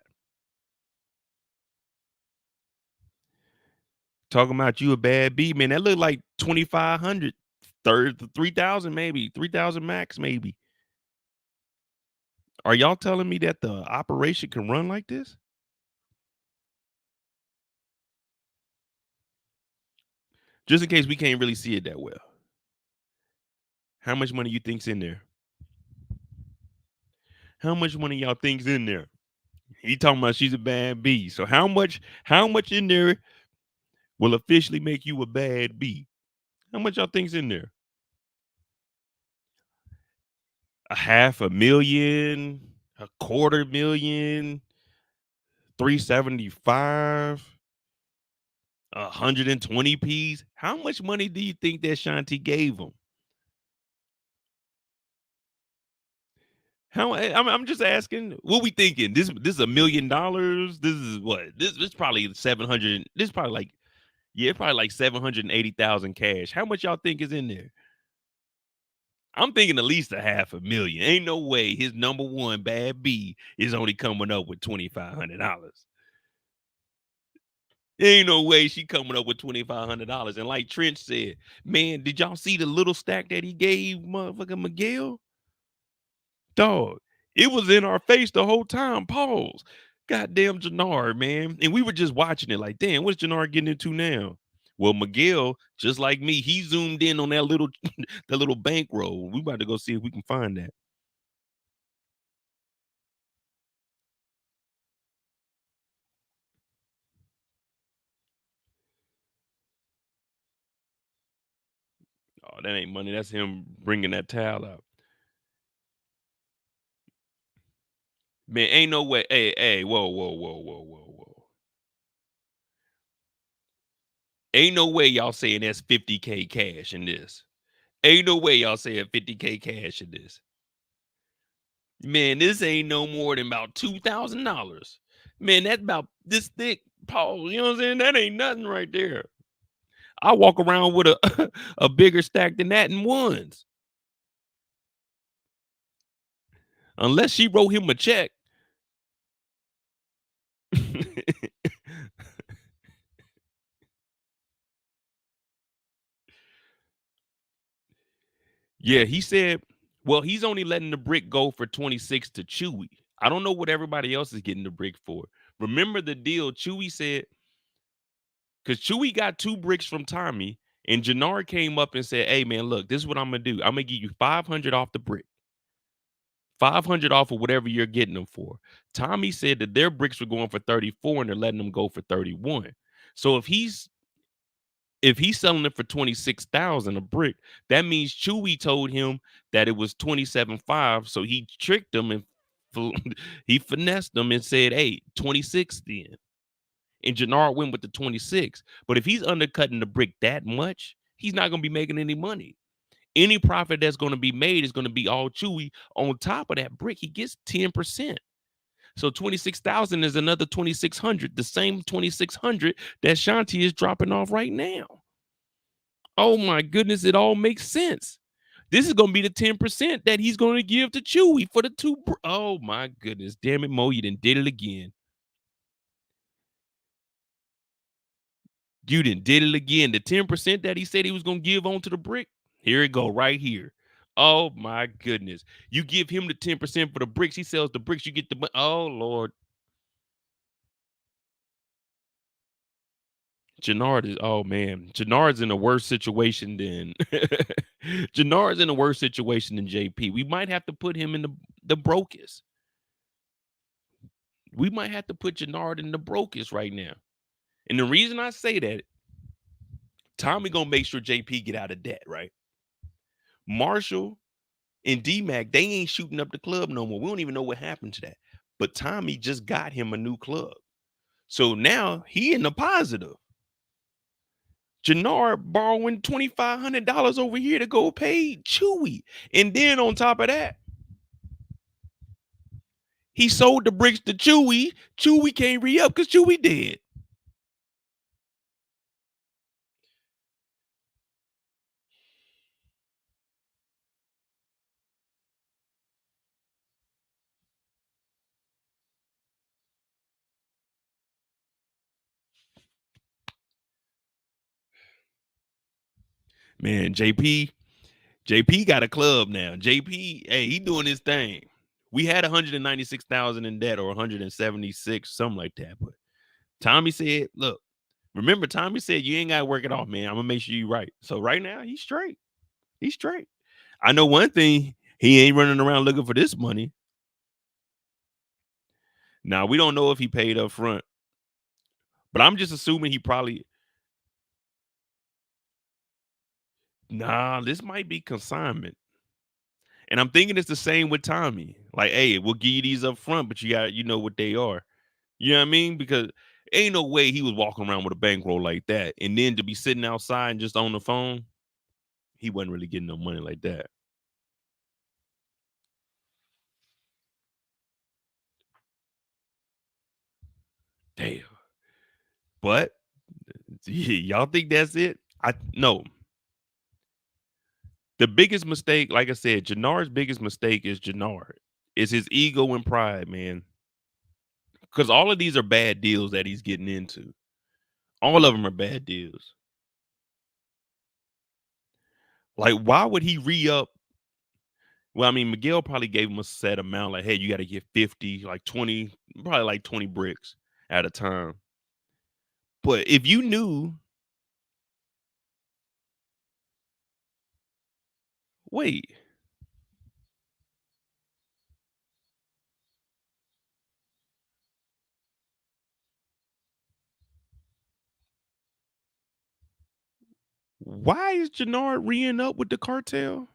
Talking about you a bad B, man. That look like 2,500, 3,000 maybe, 3,000 max maybe. Are y'all telling me that the operation can run like this? Just in case we can't really see it that well. How much money you think's in there? How much money y'all think's in there? He talking about she's a bad B. So how much in there will officially make you a bad B? How much y'all think's in there? 500,000, 250,000, 375, 120 P's. How much money do you think that Shanti gave him? I'm just asking. What we thinking? This is $1,000,000. This is what? This probably 700. This probably like probably like 780,000 cash. How much y'all think is in there? I'm thinking at least 500,000. Ain't no way his number one bad B is only coming up with $2,500. Ain't no way she coming up with $2,500. And like Trench said, man, did y'all see the little stack that he gave motherfucking Miguel? Dog, it was in our face the whole time. Pause. Goddamn Jenard, man. And we were just watching it like, damn, what's Jenard getting into now? Well, Miguel, just like me, he zoomed in on that little the little bankroll. We about to go see if we can find that. Oh, that ain't money. That's him bringing that towel out. Man, ain't no way. Hey, whoa, whoa, whoa, whoa, whoa, whoa. Ain't no way y'all saying that's 50K cash in this. Ain't no way y'all saying 50K cash in this. Man, this ain't no more than about $2,000. Man, that's about this thick, Paul. You know what I'm saying? That ain't nothing right there. I walk around with a a bigger stack than that in ones. Unless she wrote him a check. Yeah, he said, well, he's only letting the brick go for 26 to Chewy. I don't know what everybody else is getting the brick for. Remember the deal Chewy said, because Chewy got 2 bricks from Tommy, and Jenard came up and said, hey, man, look, this is what I'm going to do. I'm going to give you 500 off the brick. 500 off of whatever you're getting them for. Tommy said that their bricks were going for 34 and they're letting them go for 31. So if he's selling it for 26,000 a brick, that means Chewy told him that it was 27.5. So he tricked them and he finessed them and said, hey, 26 then. And Jenard went with the 26. But if he's undercutting the brick that much, he's not going to be making any money. Any profit that's going to be made is going to be all Chewy. On top of that brick, he gets 10%. So 26,000 is another 2,600, the same 2,600 that Shanti is dropping off right now. Oh my goodness, it all makes sense. This is going to be the 10% that he's going to give to Chewy for the two. Oh my goodness, damn it, Mo, you done did it again. You done did it again. The 10% that he said he was going to give onto the brick, here it go right here. Oh my goodness. You give him the 10% for the bricks. He sells the bricks. You get the money. Oh Lord. Jenard is, oh man. Jenard's in a worse situation than Jenard's in a worse situation than JP. We might have to put him in the brokest. We might have to put Jenard in the brokest right now. And the reason I say that, Tommy gonna make sure JP get out of debt, right? Marshall and D-Mac, they ain't shooting up the club no more. We don't even know what happened to that. But Tommy just got him a new club. So now he in the positive. Jenard borrowing $2,500 over here to go pay Chewy. And then on top of that, he sold the bricks to Chewy. Chewy can't re-up because Chewy dead. Man, JP got a club now. JP, hey, he doing his thing. We had 196,000 in debt or 176, something like that. But Tommy said, look, remember Tommy said you ain't got to work it off, man. I'm gonna make sure you right. So right now he's straight. He's straight. I know one thing, he ain't running around looking for this money. Now we don't know if he paid up front, but I'm just assuming he probably. Nah, this might be consignment. And I'm thinking it's the same with Tommy. Like, hey, we'll give you these up front, but you know what they are. You know what I mean? Because ain't no way he was walking around with a bankroll like that. And then to be sitting outside and just on the phone, he wasn't really getting no money like that. Damn. But y'all think that's it? I no. The biggest mistake, like I said, Jenard's biggest mistake is Jenard. It's his ego and pride, man. Because all of these are bad deals that he's getting into. All of them are bad deals. Like, why would he re-up? Well, I mean, Miguel probably gave him a set amount, like, hey, you got to get 50, like 20, probably like 20 bricks at a time. But if you knew, wait, why is Jenard re-ing up with the cartel?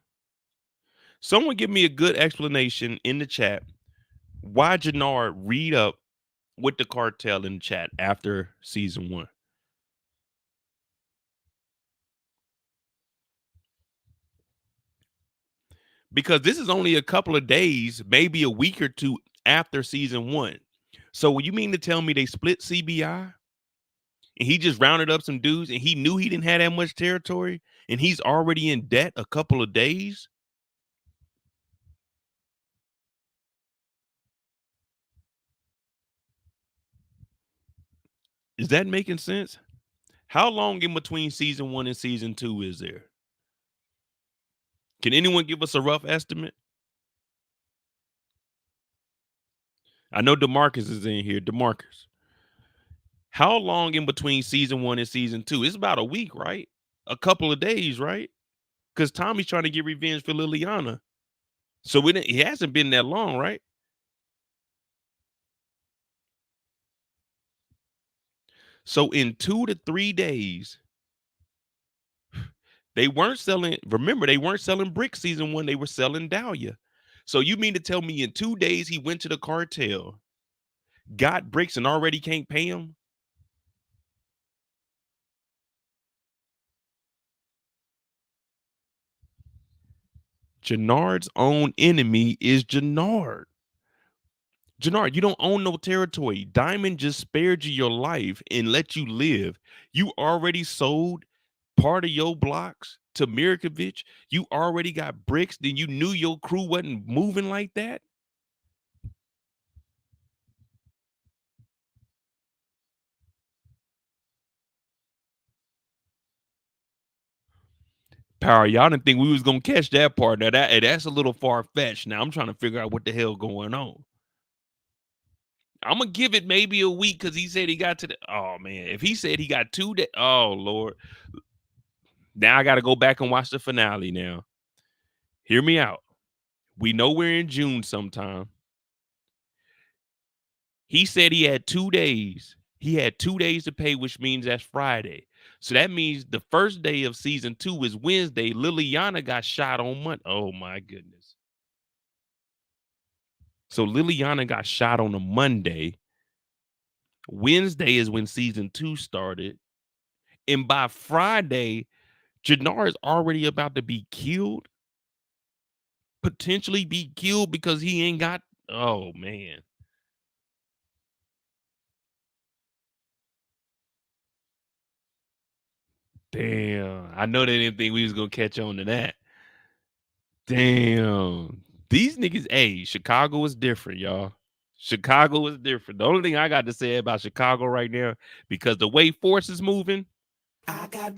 Someone give me a good explanation in the chat. Why Jenard read up with the cartel in the chat after season 1? Because this is only a couple of days, maybe a week or two after season 1. So you mean to tell me they split CBI and he just rounded up some dudes and he knew he didn't have that much territory and he's already in debt a couple of days? Is that making sense? How long in between season 1 and season 2 is there? Can anyone give us a rough estimate? I know DeMarcus is in here. DeMarcus. How long in between season 1 and season 2? It's about a week, right? A couple of days, right? Because Tommy's trying to get revenge for Liliana. So it hasn't been that long, right? So in 2 to 3 days, they weren't selling. Remember, they weren't selling brick season 1. They were selling Dahlia. So you mean to tell me in 2 days he went to the cartel, got bricks, and already can't pay him? Jenard's own enemy is Jenard. Jenard, you don't own no territory. Diamond just spared you your life and let you live. You already sold part of your blocks to Mirkovic. You already got bricks. Then you knew your crew wasn't moving like that. Power, y'all didn't think we was gonna catch that part. Now that's a little far fetched. Now I'm trying to figure out what the hell going on. I'm gonna give it maybe a week because he said he got to the. Oh man, if he said he got 2 days, oh Lord. Now I got to go back and watch the finale. Now, hear me out. We know we're in June sometime. He said he had 2 days. He had 2 days to pay, which means that's Friday. So that means the first day of season 2 is Wednesday. Liliana got shot on Monday. Oh my goodness. So Liliana got shot on a Monday. Wednesday is when season 2 started. And by Friday, Jenard is already about to be killed. Potentially be killed because he ain't got. Oh man. Damn. I know they didn't think we was gonna catch on to that. Damn. These niggas, hey, Chicago is different, y'all. Chicago is different. The only thing I got to say about Chicago right now, because the way Force is moving, I got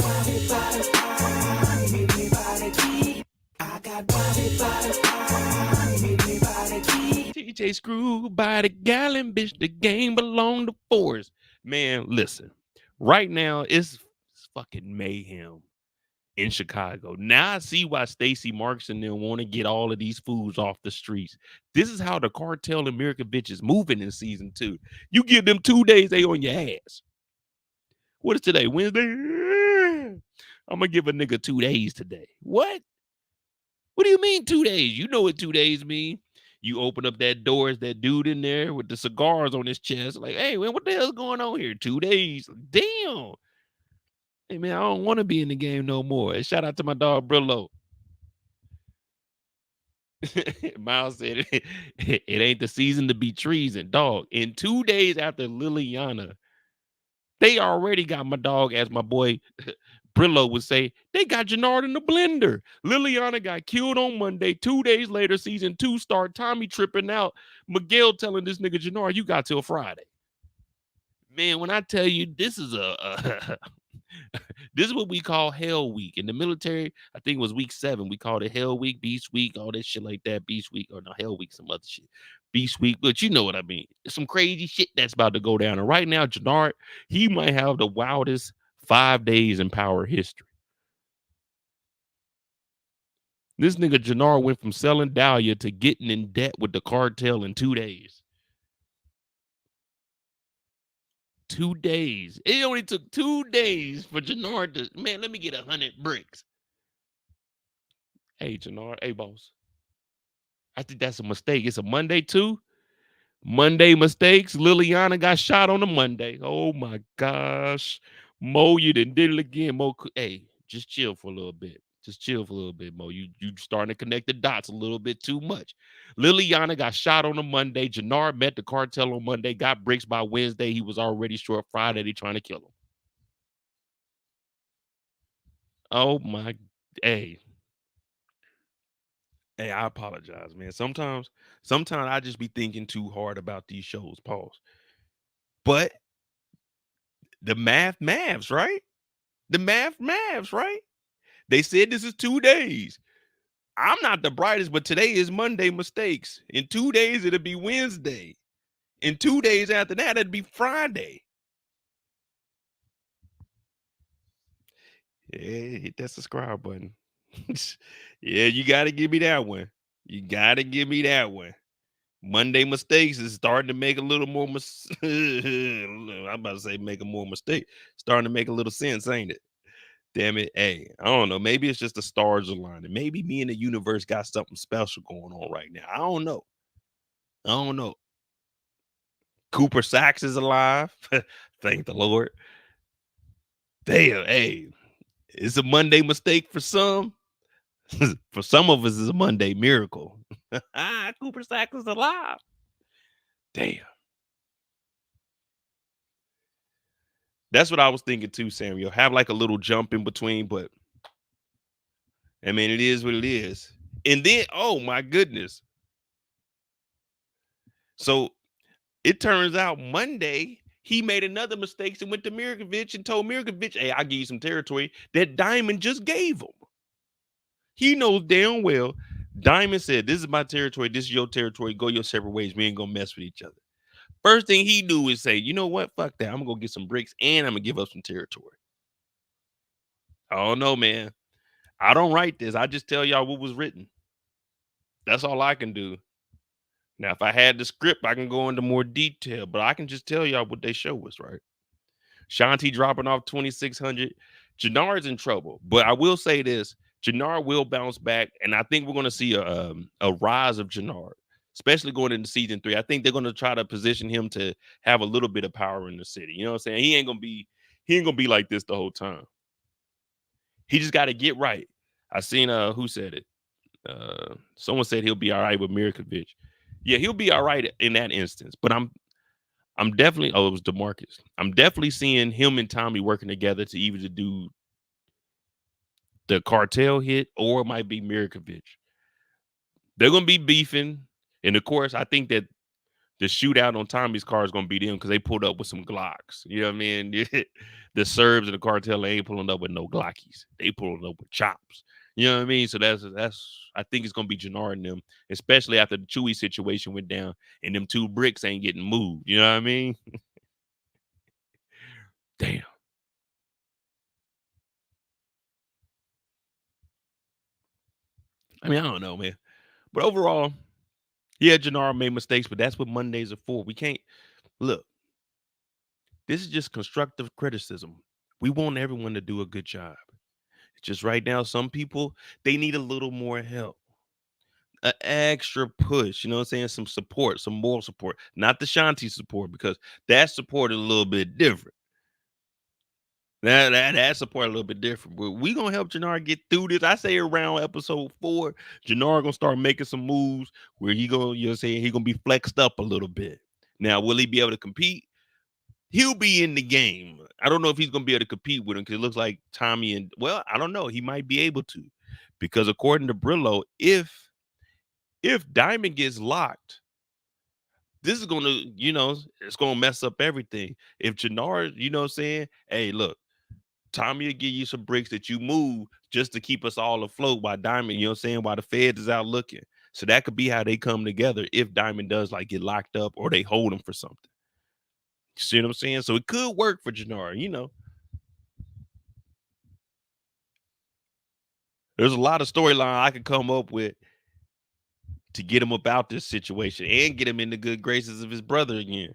TJ Screw by the gallon, bitch. The game belong to Force. Man, listen. Right now, it's fucking mayhem in Chicago. Now I see why Stacy Marks and them want to get all of these fools off the streets. This is how the cartel and Mirkovic is moving in season 2. You give them 2 days, they on your ass. What is today? Wednesday? I'm gonna give a nigga 2 days today. What? What do you mean 2 days? You know what 2 days mean. You open up that door, is that dude in there with the cigars on his chest. Like, hey, man, what the hell's going on here? 2 days. Damn. Hey, man, I don't want to be in the game no more. And shout out to my dog, Brillo. Miles said it ain't the season to be treason. Dog, in 2 days after Liliana, they already got my dog, as my boy Brillo would say, they got Jenard in the blender. Liliana got killed on Monday. 2 days later, season 2 start. Tommy tripping out. Miguel telling this nigga Jenard, you got till Friday. Man, when I tell you this is this is what we call Hell Week. In the military, I think it was week 7. We called it Hell Week, Beast Week, all that shit like that. Beast Week, or no, Hell Week, some other shit. Beast Week, but you know what I mean. Some crazy shit that's about to go down. And right now, Jenard, he might have the wildest 5 days in power history. This nigga Jenard went from selling Dahlia to getting in debt with the cartel in 2 days. 2 days. It only took 2 days for Jenard to, man, let me get 100 bricks. Hey, Jenard. Hey, boss. I think that's a mistake. It's a Monday, too. Monday mistakes. Liliana got shot on a Monday. Oh, my gosh. Mo, you done did it again. Mo, hey, just chill for a little bit. Just chill for a little bit, Mo. You starting to connect the dots a little bit too much. Liliana got shot on a Monday. Jenard met the cartel on Monday, got bricks by Wednesday. He was already short. Friday, they trying to kill him. Oh, my. Hey. Hey, I apologize, man. Sometimes I just be thinking too hard about these shows. Pause. But the maths, right? The maths, right? They said this is 2 days. I'm not the brightest, but today is Monday mistakes. In 2 days, it'll be Wednesday. In 2 days after that, it'd be Friday. Yeah, hit that subscribe button. Yeah, you got to give me that one. You got to give me that one. Monday mistakes is starting to make a little more I'm about to say make a more mistake. Starting to make a little sense, ain't it? Damn it. Hey, I don't know. Maybe it's just the stars aligning. Maybe me and the universe got something special going on right now. I don't know. Cooper Saxe is alive. Thank the Lord. Damn, hey, it's a Monday mistake for some. For some of us, it's a Monday miracle. Cooper Saxe is alive. Damn. That's what I was thinking too, Samuel. Have like a little jump in between, but I mean, it is what it is. And then, oh my goodness. So it turns out Monday, he made another mistake and went to Mirkovic and told Mirkovic, hey, I'll give you some territory that Diamond just gave him. He knows damn well. Diamond said, this is my territory. This is your territory. Go your separate ways. We ain't going to mess with each other. First thing he do is say, you know what? Fuck that. I'm going to go get some bricks and I'm going to give up some territory. I don't know, man. I don't write this. I just tell y'all what was written. That's all I can do. Now, if I had the script, I can go into more detail, but I can just tell y'all what they show us, right? Shanti dropping off 2,600. Jenard's in trouble, but I will say this. Jenard will bounce back, and I think we're going to see a rise of Jenard, especially going into season 3. I think they're going to try to position him to have a little bit of power in the city. You know what I'm saying? He ain't going to be like this the whole time. He just got to get right. I seen who said it? Someone said he'll be all right with Mirkovic. Yeah, he'll be all right in that instance. But I'm definitely, it was DeMarcus. I'm definitely seeing him and Tommy working together to either to do the cartel hit or it might be Mirkovic. They're gonna be beefing. And of course, I think that The shootout on Tommy's car is gonna be them because they pulled up with some Glocks. You know what I mean? The Serbs and the cartel they ain't pulling up with no Glockies. They pulling up with chops. You know what I mean? So that's I think it's gonna be Jenard and them, especially after the Chewy situation went down and them 2 bricks ain't getting moved. You know what I mean? Damn. I mean, I don't know, man. But overall, yeah, Jenard made mistakes, but that's what Mondays are for. We can't look. This is just constructive criticism. We want everyone to do a good job. It's just right now, some people they need a little more help, an extra push. You know what I'm saying? Some support, some moral support, not the Shanti support because that support is a little bit different. That support a little bit different. But we gonna help Jenard get through this. I say around episode 4, Jenard gonna start making some moves where he gonna, you know what I'm saying, he gonna be flexed up a little bit. Now, will he be able to compete? He'll be in the game. I don't know if he's gonna be able to compete with him because it looks like Tommy and well, I don't know. He might be able to, because according to Brillo, if Diamond gets locked, this is gonna, you know, it's gonna mess up everything. If Jenard, you know what I'm saying, hey, look, Tommy will give you some bricks that you move just to keep us all afloat while Diamond, you know what I'm saying, while the feds is out looking. So that could be how they come together if Diamond does like get locked up or they hold him for something. You see what I'm saying? So it could work for Jenard, you know. There's a lot of storyline I could come up with to get him about this situation and get him in the good graces of his brother again.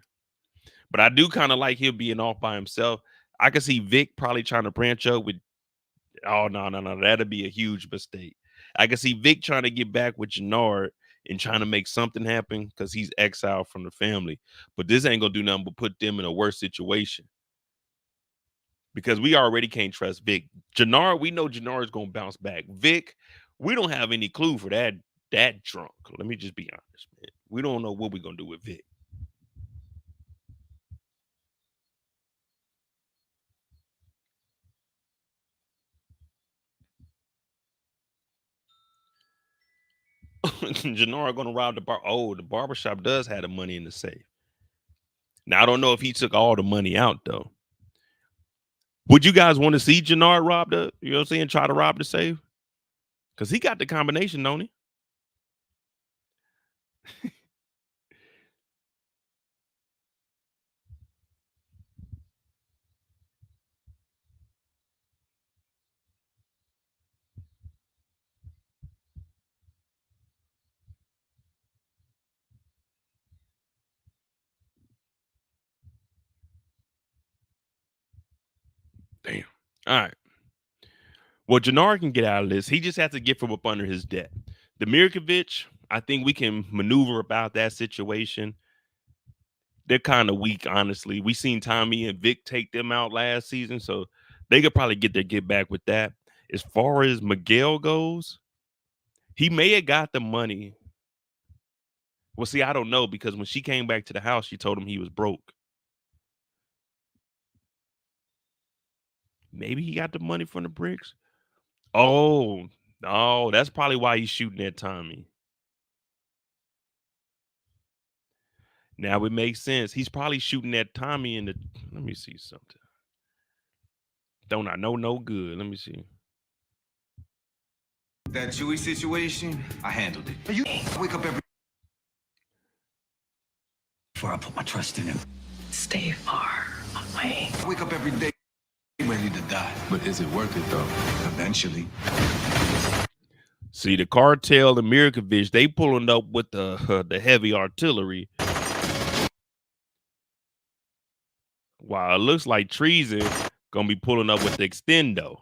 But I do kind of like him being off by himself. I can see Vic probably trying to branch up with, oh, no. That'd be a huge mistake. I can see Vic trying to get back with Jenard and trying to make something happen because he's exiled from the family. But this ain't going to do nothing but put them in a worse situation. Because we already can't trust Vic. Jenard, we know Jenard is going to bounce back. Vic, we don't have any clue for that drunk. Let me just be honest, man. We don't know what we're going to do with Vic. Jenard going to rob the bar. Oh, the barbershop does have the money in the safe. Now, I don't know if he took all the money out, though. Would you guys want to see Jenard rob the, you know what I'm saying, try to rob the safe? Because he got the combination, don't he? Damn. All right. Well, Jenard can get out of this. He just has to get from up under his debt. The Mirkovic, I think we can maneuver about that situation. They're kind of weak, honestly. We seen Tommy and Vic take them out last season, so they could probably get back with that. As far as Miguel goes, he may have got the money. Well, see, I don't know because when she came back to the house, she told him he was broke. Maybe he got the money from the bricks. Oh, no, that's probably why he's shooting at Tommy. Now it makes sense. He's probably shooting at Tommy in the. Let me see something. Don't I know no good? Let me see. That Chewy situation, I handled it. You wake up every before I put my trust in him. Stay far away. I wake up every day ready to die. But is it worth it though? Eventually. See, the cartel and Mirkovic, they pulling up with the heavy artillery. Wow, it looks like Treason gonna be pulling up with the extendo.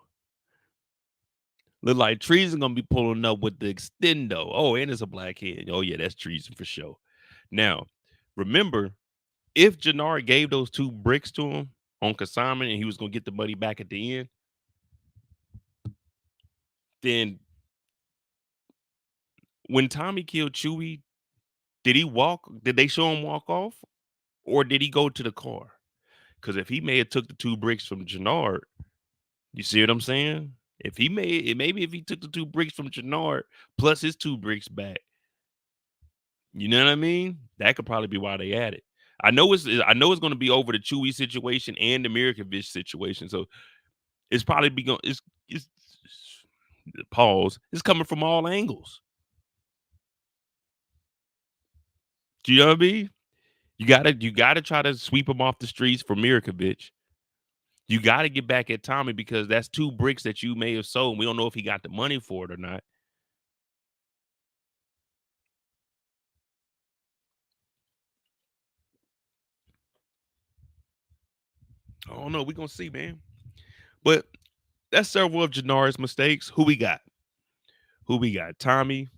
Look like Treason gonna be pulling up with the extendo. Oh, and it's a black head. Oh yeah, that's Treason for sure. Now, remember, if Jenard gave those 2 bricks to him on consignment and he was gonna get the money back at the end, then when Tommy killed Chewy, did he walk? Did they show him walk off, or did he go to the car? Because if he may have took the 2 bricks from Jenard, you see what I'm saying? If he maybe if he took the 2 bricks from Jenard plus his 2 bricks back, You know what I mean? That could probably be why they added. I know it's going to be over the Chewy situation and the Mirkovic situation. So it's probably be going. It's pause. It's coming from all angles. Do you know what I mean? You gotta try to sweep him off the streets for Mirkovic. You got to get back at Tommy because that's 2 bricks that you may have sold. And we don't know if he got the money for it or not. I don't know. We're going to see, man. But that's several of Jenard's mistakes. Who we got? Tommy.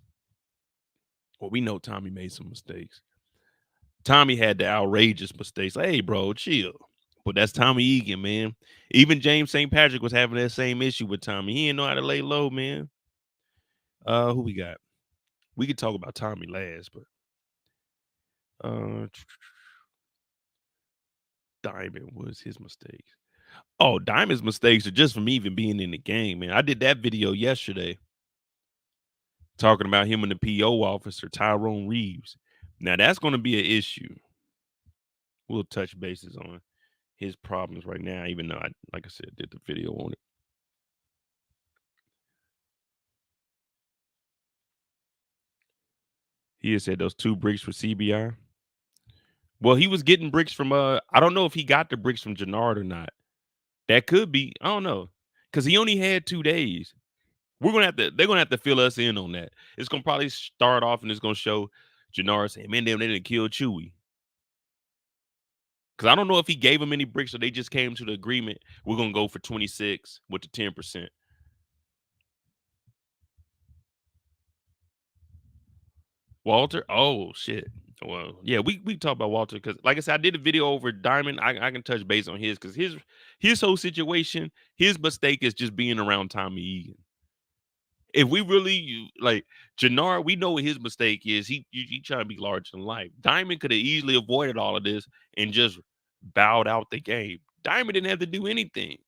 Well, we know Tommy made some mistakes. Tommy had the outrageous mistakes. Like, hey, bro, chill. But that's Tommy Egan, man. Even James St. Patrick was having that same issue with Tommy. He didn't know how to lay low, man. Who we got? We could talk about Tommy last, but Diamond was his mistakes. Oh, Diamond's mistakes are just from even being in the game, man. I did that video yesterday talking about him and the PO officer, Tyrone Reeves. Now, that's going to be an issue. We'll touch bases on his problems right now, even though like I said, did the video on it. He had said those 2 bricks for CBI. Well, he was getting bricks from I don't know if he got the bricks from Jenard or not. That could be. I don't know. Because he only had 2 days. They're gonna have to fill us in on that. It's gonna probably start off and it's gonna show Jenard saying, man, they didn't kill Chewy. Because I don't know if he gave him any bricks or they just came to the agreement. We're gonna go for 26 with the 10%. Walter? Oh shit. Well, yeah, we talk about Walter because, like I said, I did a video over Diamond. I can touch base on his because his whole situation, his mistake is just being around Tommy Egan. If we really like Jenard, we know what his mistake is. He trying to be larger than life. Diamond could have easily avoided all of this and just bowed out the game. Diamond didn't have to do anything.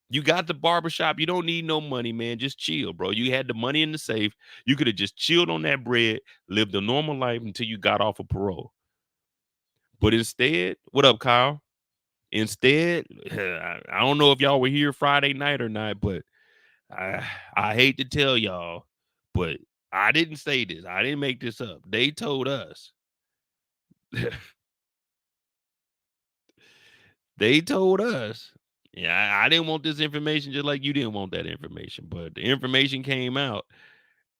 You got the barbershop. You don't need no money, man. Just chill, bro. You had the money in the safe. You could have just chilled on that bread, lived a normal life until you got off of parole. But instead, what up, Kyle? Instead, I don't know if y'all were here Friday night or not, but I hate to tell y'all, but I didn't say this. I didn't make this up. They told us. They told us. Yeah, I didn't want this information just like you didn't want that information. But the information came out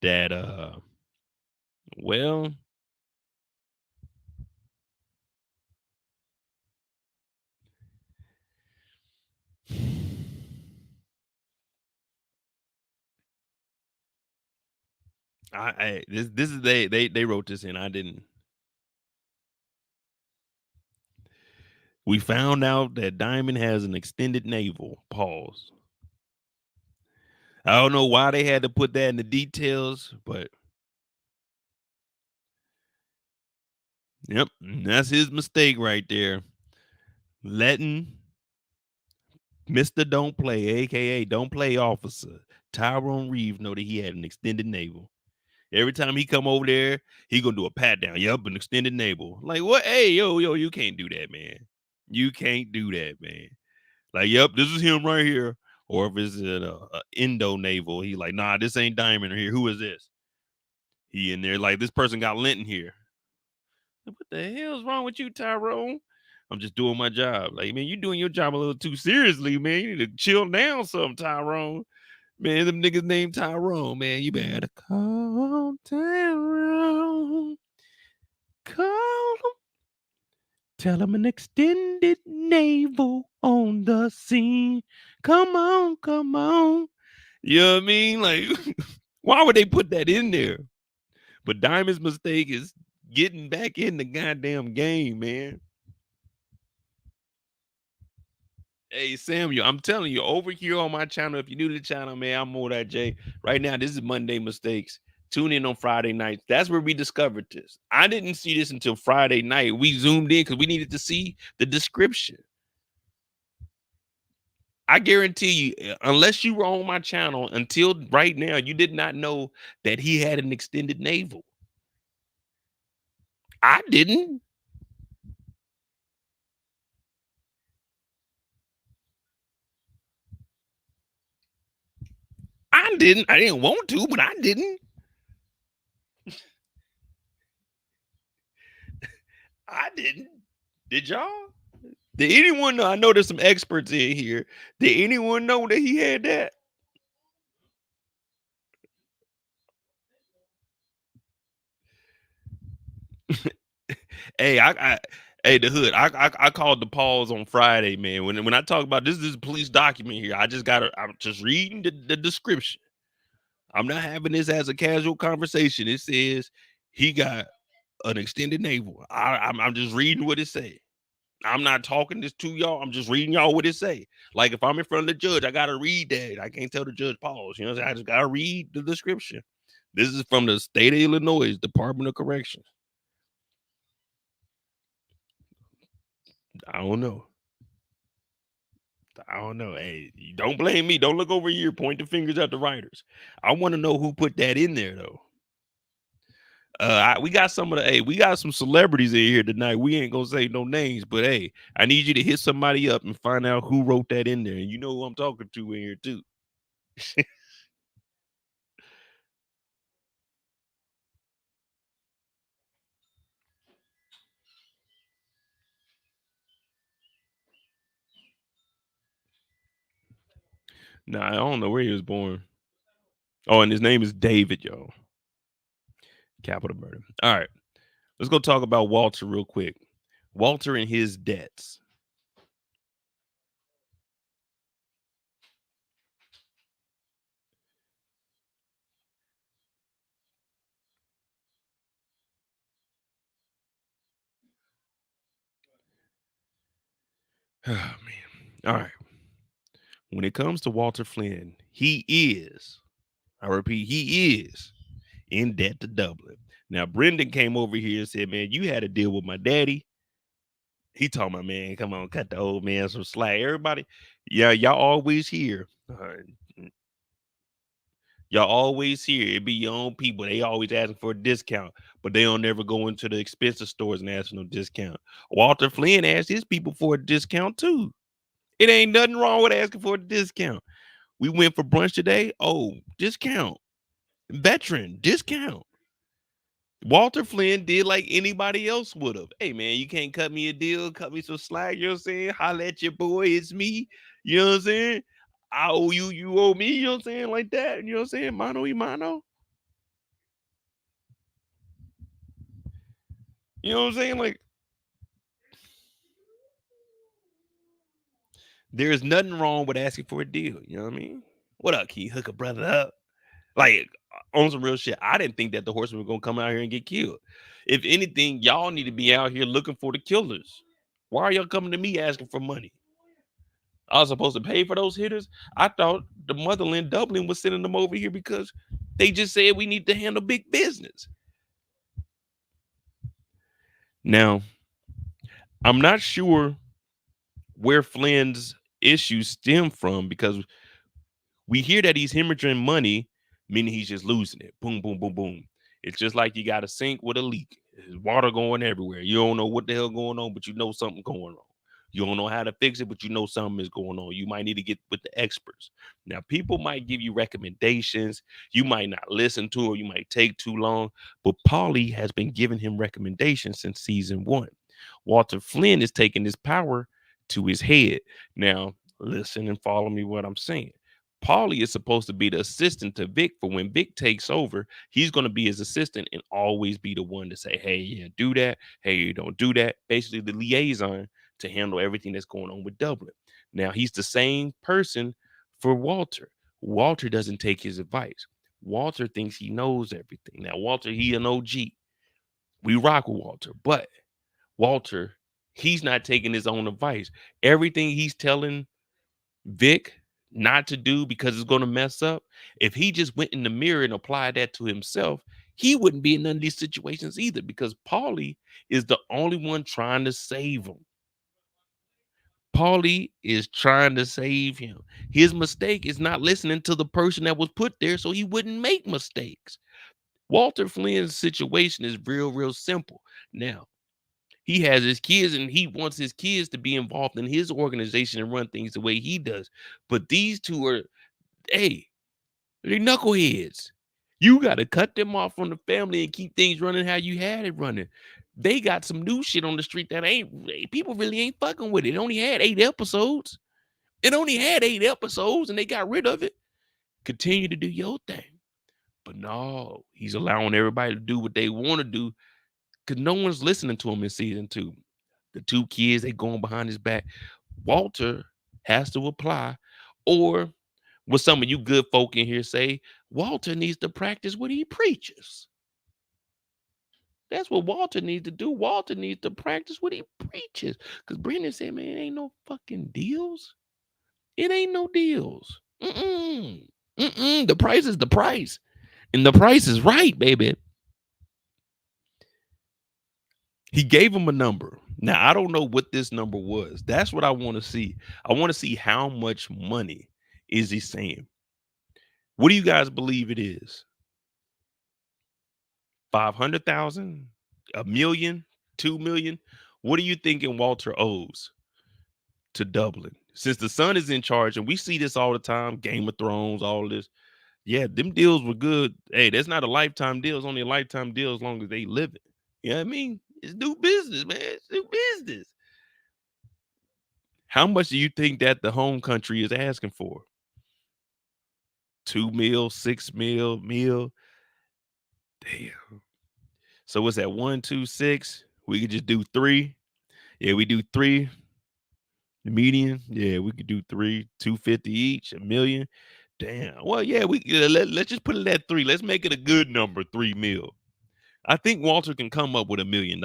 that well, this is they wrote this in. I didn't. We found out that Diamond has an extended navel. Pause. I don't know why they had to put that in the details, but yep, that's his mistake right there. Letting Mr. Don't Play, aka Don't Play Officer, Tyrone Reeves, know that he had an extended navel. Every time he come over there, he gonna do a pat down. Yup, an extended navel. Like what? Hey, yo, you can't do that, man. You can't do that, man. Like, yep, this is him right here. Or if it's an endo navel, he like, nah, this ain't Diamond here. Who is this? He in there like this person got lint in here. What the hell's wrong with you, Tyrone? I'm just doing my job. Like, man, you doing your job a little too seriously, man. You need to chill down some, Tyrone. Man, them niggas named Tyrone, man. You better call Tyrone. Call him. Tell him an extended navel on the scene. Come on, come on. You know what I mean? Like, why would they put that in there? But Diamond's mistake is getting back in the goddamn game, man. Hey, Samuel, I'm telling you, over here on my channel, if you're new to the channel, man, I'm More That J. Right now, this is Monday Mistakes. Tune in on Friday nights. That's where we discovered this. I didn't see this until Friday night. We zoomed in because we needed to see the description. I guarantee you, unless you were on my channel until right now, you did not know that he had an extended navel. I didn't. I didn't. I didn't want to, but I didn't. I didn't. Did y'all? Did anyone know? I know there's some experts in here. Did anyone know that he had that? Hey, hey, the hood. I called the pause on Friday, man. When I talk about this is a police document here. I'm just reading the description. I'm not having this as a casual conversation. It says he got an extended navel. I'm just reading what it say. I'm not talking this to y'all. I'm just reading y'all what it say. Like if I'm in front of the judge, I gotta read that. I can't tell the judge pause. You know what I'm saying? I just gotta read the description. This is from the state of Illinois Department of Corrections. I don't know. I don't know. Hey, don't blame me. Don't look over here. Point the fingers at the writers. I want to know who put that in there though. We got some of the we got some celebrities in here tonight. We ain't gonna say no names, but hey, I need you to hit somebody up and find out who wrote that in there. And you know who I'm talking to in here too. Nah, I don't know where he was born. Oh, and his name is David, y'all. Capital murder. All right, let's go talk about Walter real quick. Walter and his debts. Oh man. All right. When it comes to Walter Flynn, he is, I repeat, he is in debt to Dublin. Now, Brendan came over here and said, man, you had to deal with my daddy. He told my man, come on, cut the old man some slack. Everybody, yeah, y'all always hear. Y'all always hear it be your own people. They always asking for a discount, but they don't never go into the expensive stores and ask for no discount. Walter Flynn asked his people for a discount too. It ain't nothing wrong with asking for a discount. We went for brunch today. Oh, discount. Veteran, discount. Walter Flynn did like anybody else would have. Hey man, you can't cut me a deal, cut me some slack. You know what I'm saying? Holla at your boy, it's me. You know what I'm saying? I owe you, you owe me. You know what I'm saying? Like that. You know what I'm saying? Mano y mano. You know what I'm saying? Like there's nothing wrong with asking for a deal. You know what I mean? What up, Key? Hook a brother up. Like on some real shit. I didn't think that the horsemen were gonna come out here and get killed. If anything, y'all need to be out here looking for the killers. Why are y'all coming to me asking for money? I was supposed to pay for those hitters. I thought the motherland Dublin was sending them over here because they just said we need to handle big business. Now, I'm not sure where Flynn's issues stem from because we hear that he's hemorrhaging money, meaning he's just losing it. Boom, boom, boom, boom. It's just like you got a sink with a leak. There's water going everywhere. You don't know what the hell going on, but you know something going on. You don't know how to fix it, but you know something is going on. You might need to get with the experts. Now, people might give you recommendations. You might not listen to it. You might take too long. But Paulie has been giving him recommendations since season 1. Walter Flynn is taking his power to his head. Now, listen and follow me what I'm saying. Paulie is supposed to be the assistant to Vic for when Vic takes over. He's going to be his assistant and always be the one to say, hey, yeah, do that. Hey, you don't do that. Basically, the liaison to handle everything that's going on with Dublin. Now, he's the same person for Walter. Walter doesn't take his advice. Walter thinks he knows everything. Now, Walter, he an OG. We rock with Walter, but Walter, he's not taking his own advice. Everything he's telling Vic not to do because it's going to mess up. If he just went in the mirror and applied that to himself, he wouldn't be in none of these situations either because Paulie is the only one trying to save him. Paulie is trying to save him. His mistake is not listening to the person that was put there so he wouldn't make mistakes. Walter Flynn's situation is real simple. Now, he has his kids and he wants his kids to be involved in his organization and run things the way he does. But these two are, hey, they're knuckleheads. You got to cut them off from the family and keep things running how you had it running. They got some new shit on the street that people really ain't fucking with it. It only had 8 episodes. It only had 8 episodes and they got rid of it. Continue to do your thing. But no, he's allowing everybody to do what they want to do because no one's listening to him in season 2. The 2 kids, they going behind his back. Walter has to apply, or what some of you good folk in here say, Walter needs to practice what he preaches. That's what Walter needs to do. Walter needs to practice what he preaches. Because Brendan said, man, it ain't no fucking deals. It ain't no deals. The price is the price. And the price is right, baby. He gave him a number. Now, I don't know what this number was. That's what I want to see. I want to see how much money is he saying. What do you guys believe it is? 500,000, a million, 2 million? What are you thinking Walter owes to Dublin? Since the son is in charge, and we see this all the time, Game of Thrones, all this. Yeah, them deals were good. Hey, that's not a lifetime deal. It's only a lifetime deal as long as they live it. You know what I mean? It's new business, man. It's new business. How much do you think that the home country is asking for? 2 mil, 6 mil. Damn. So what's that? 1, 2, 6. We could just do 3. Yeah, we do 3. The median. Yeah, we could do 3, 250 each, a million. Damn. Well, yeah, let's just put it at 3. Let's make it a good number, 3 mil. I think Walter can come up with $1 million.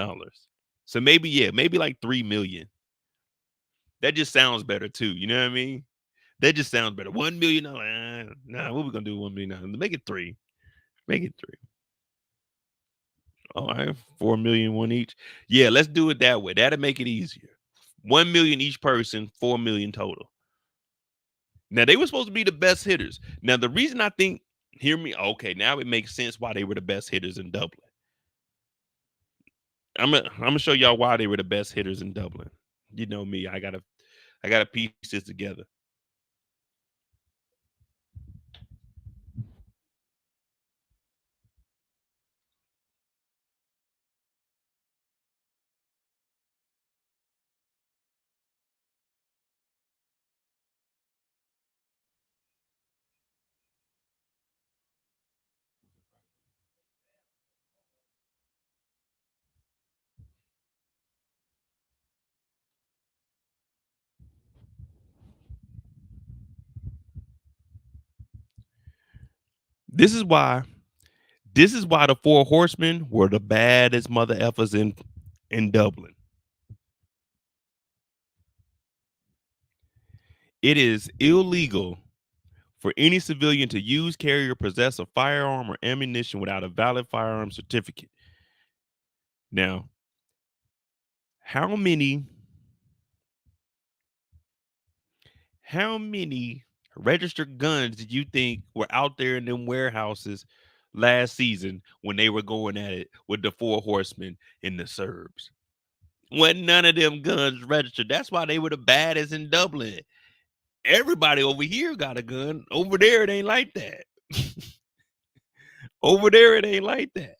So maybe like 3 million. That just sounds better too. You know what I mean? That just sounds better. $1 million. Nah, what we gonna do? $1 million. Make it 3. Make it 3. All right, 4 million one each. Yeah, let's do it that way. That'll make it easier. 1 million each person, 4 million total. Now they were supposed to be the best hitters. Now the reason I think, hear me. Okay, now it makes sense why they were the best hitters in Dublin. I'm gonna show y'all why they were the best hitters in Dublin. You know me. I gotta piece this together. This is why the 4 horsemen were the baddest mother effers in Dublin. It is illegal for any civilian to use, carry, or possess a firearm or ammunition without a valid firearm certificate. Now, how many registered guns did you think were out there in them warehouses last season when they were going at it with the 4 horsemen and the Serbs? Wasn't none of them guns registered. That's why they were the baddest in Dublin. Everybody over here got a gun. Over there, it ain't like that. Over there, it ain't like that.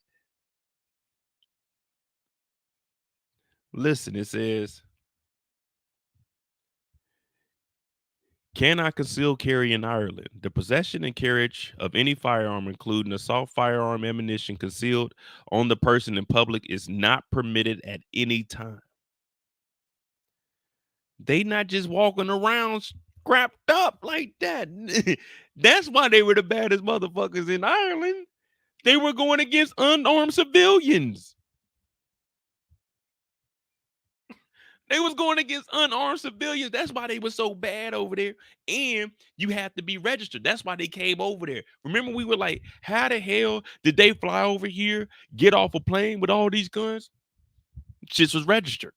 Listen, it says, cannot conceal carry in Ireland. The possession and carriage of any firearm, including assault firearm ammunition concealed on the person in public, is not permitted at any time. They not just walking around scrapped up like that. That's why they were the baddest motherfuckers in Ireland. They were going against unarmed civilians. They was going against unarmed civilians. That's why they were so bad over there. And you have to be registered. That's why they came over there. Remember, we were like, how the hell did they fly over here, get off a plane with all these guns? Shit was registered.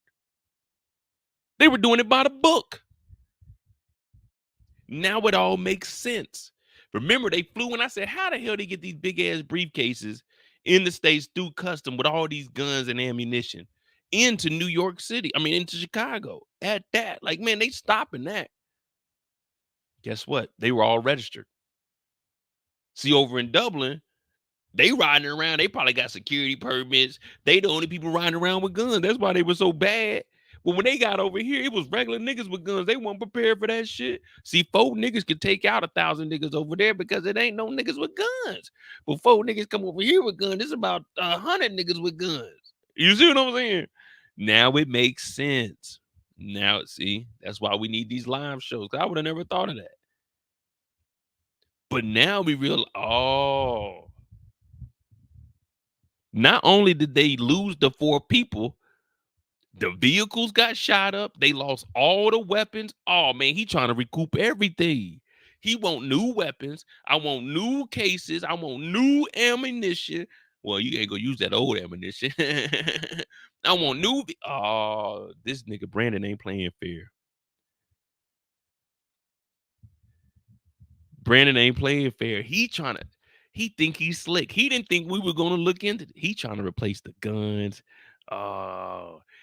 They were doing it by the book. Now it all makes sense. Remember, they flew and I said, how the hell they get these big ass briefcases in the States through custom with all these guns and ammunition into New York City. I mean, into Chicago at that. Like, man, they stopping that. Guess what? They were all registered. See, over in Dublin, they riding around. They probably got security permits. They the only people riding around with guns. That's why they were so bad. But when they got over here, it was regular niggas with guns. They weren't prepared for that shit. See, 4 niggas could take out 1,000 niggas over there because it ain't no niggas with guns. But 4 niggas come over here with guns. It's about 100 niggas with guns. You see what I'm saying? Now it makes sense. Now, see, that's why we need these live shows. I would have never thought of that. But now we realize, oh, not only did they lose the 4 people, the vehicles got shot up. They lost all the weapons. Oh, man, he trying to recoup everything. He want new weapons. I want new cases. I want new ammunition. Well, you ain't gonna use that old ammunition. I want new. Oh, this nigga Brandon ain't playing fair. Brandon ain't playing fair. He think he's slick. He didn't think we were gonna look into it. He trying to replace the guns.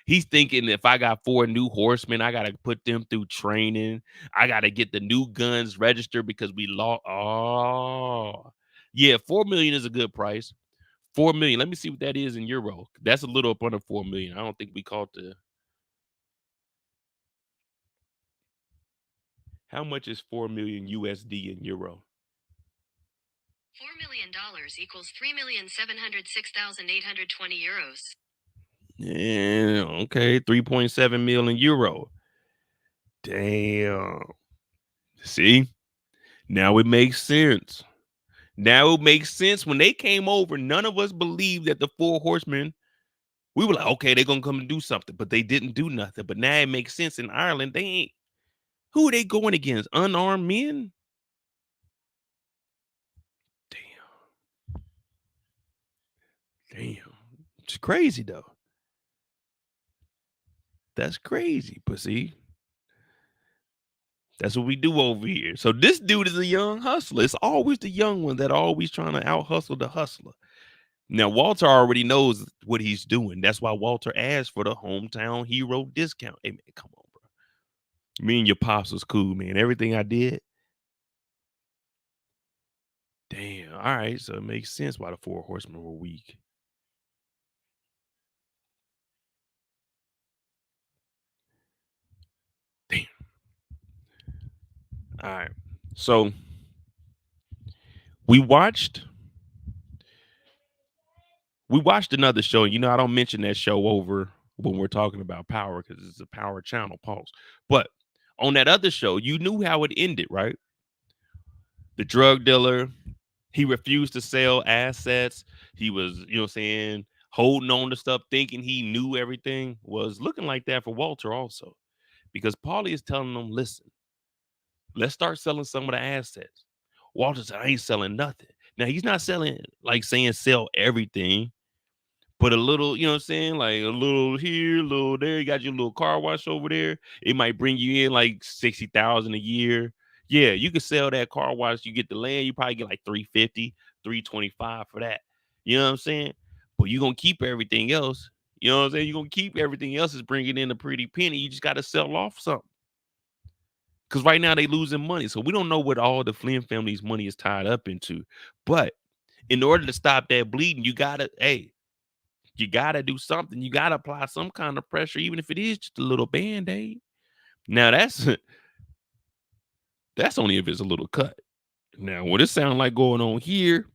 He's thinking if I got 4 new horsemen, I gotta put them through training. I gotta get the new guns registered because we lost. Oh, yeah, 4 million is a good price. 4 million. Let me see what that is in euro. That's a little up under 4 million. I don't think we caught the. How much is 4 million USD in euro? $4 million equals 3,706,820 euros. Yeah, okay, 3.7 million euro. Damn. See, now it makes sense. Now it makes sense. When they came over, none of us believed that the 4 horsemen. We were like, okay, they're gonna come and do something, but they didn't do nothing. But now it makes sense. In Ireland, they ain't. Who are they going against? Unarmed men? Damn. It's crazy though. That's crazy. But see, that's what we do over here. So this dude is a young hustler. It's always the young one that always trying to out hustle the hustler. Now, Walter already knows what he's doing. That's why Walter asked for the hometown hero discount. Hey, man, come on, bro. Me and your pops was cool, man. Everything I did. Damn. All right. So it makes sense why the 4 horsemen were weak. Damn. All right. So we watched another show. You know, I don't mention that show over when we're talking about Power because it's a Power channel, pause. But on that other show, you knew how it ended, right? The drug dealer, he refused to sell assets. He was, you know what I'm saying, holding on to stuff, thinking he knew everything. Was looking like that for Walter also. Because Paulie is telling them, listen, let's start selling some of the assets. Walter said, I ain't selling nothing. Now, he's not selling, like saying sell everything, but a little, you know what I'm saying? Like a little here, a little there. You got your little car wash over there. It might bring you in like 60,000 a year. Yeah, you could sell that car wash. You get the land, you probably get like 350, 325 for that. You know what I'm saying? But you're going to keep everything else. You know what I'm saying? You're going to keep everything else is bringing in a pretty penny. You just got to sell off something. Because right now they losing money. So we don't know what all the Flynn family's money is tied up into. But in order to stop that bleeding, you got to, you got to do something. You got to apply some kind of pressure, even if it is just a little Band-Aid. Now, that's only if it's a little cut. Now, what it sounds like going on here,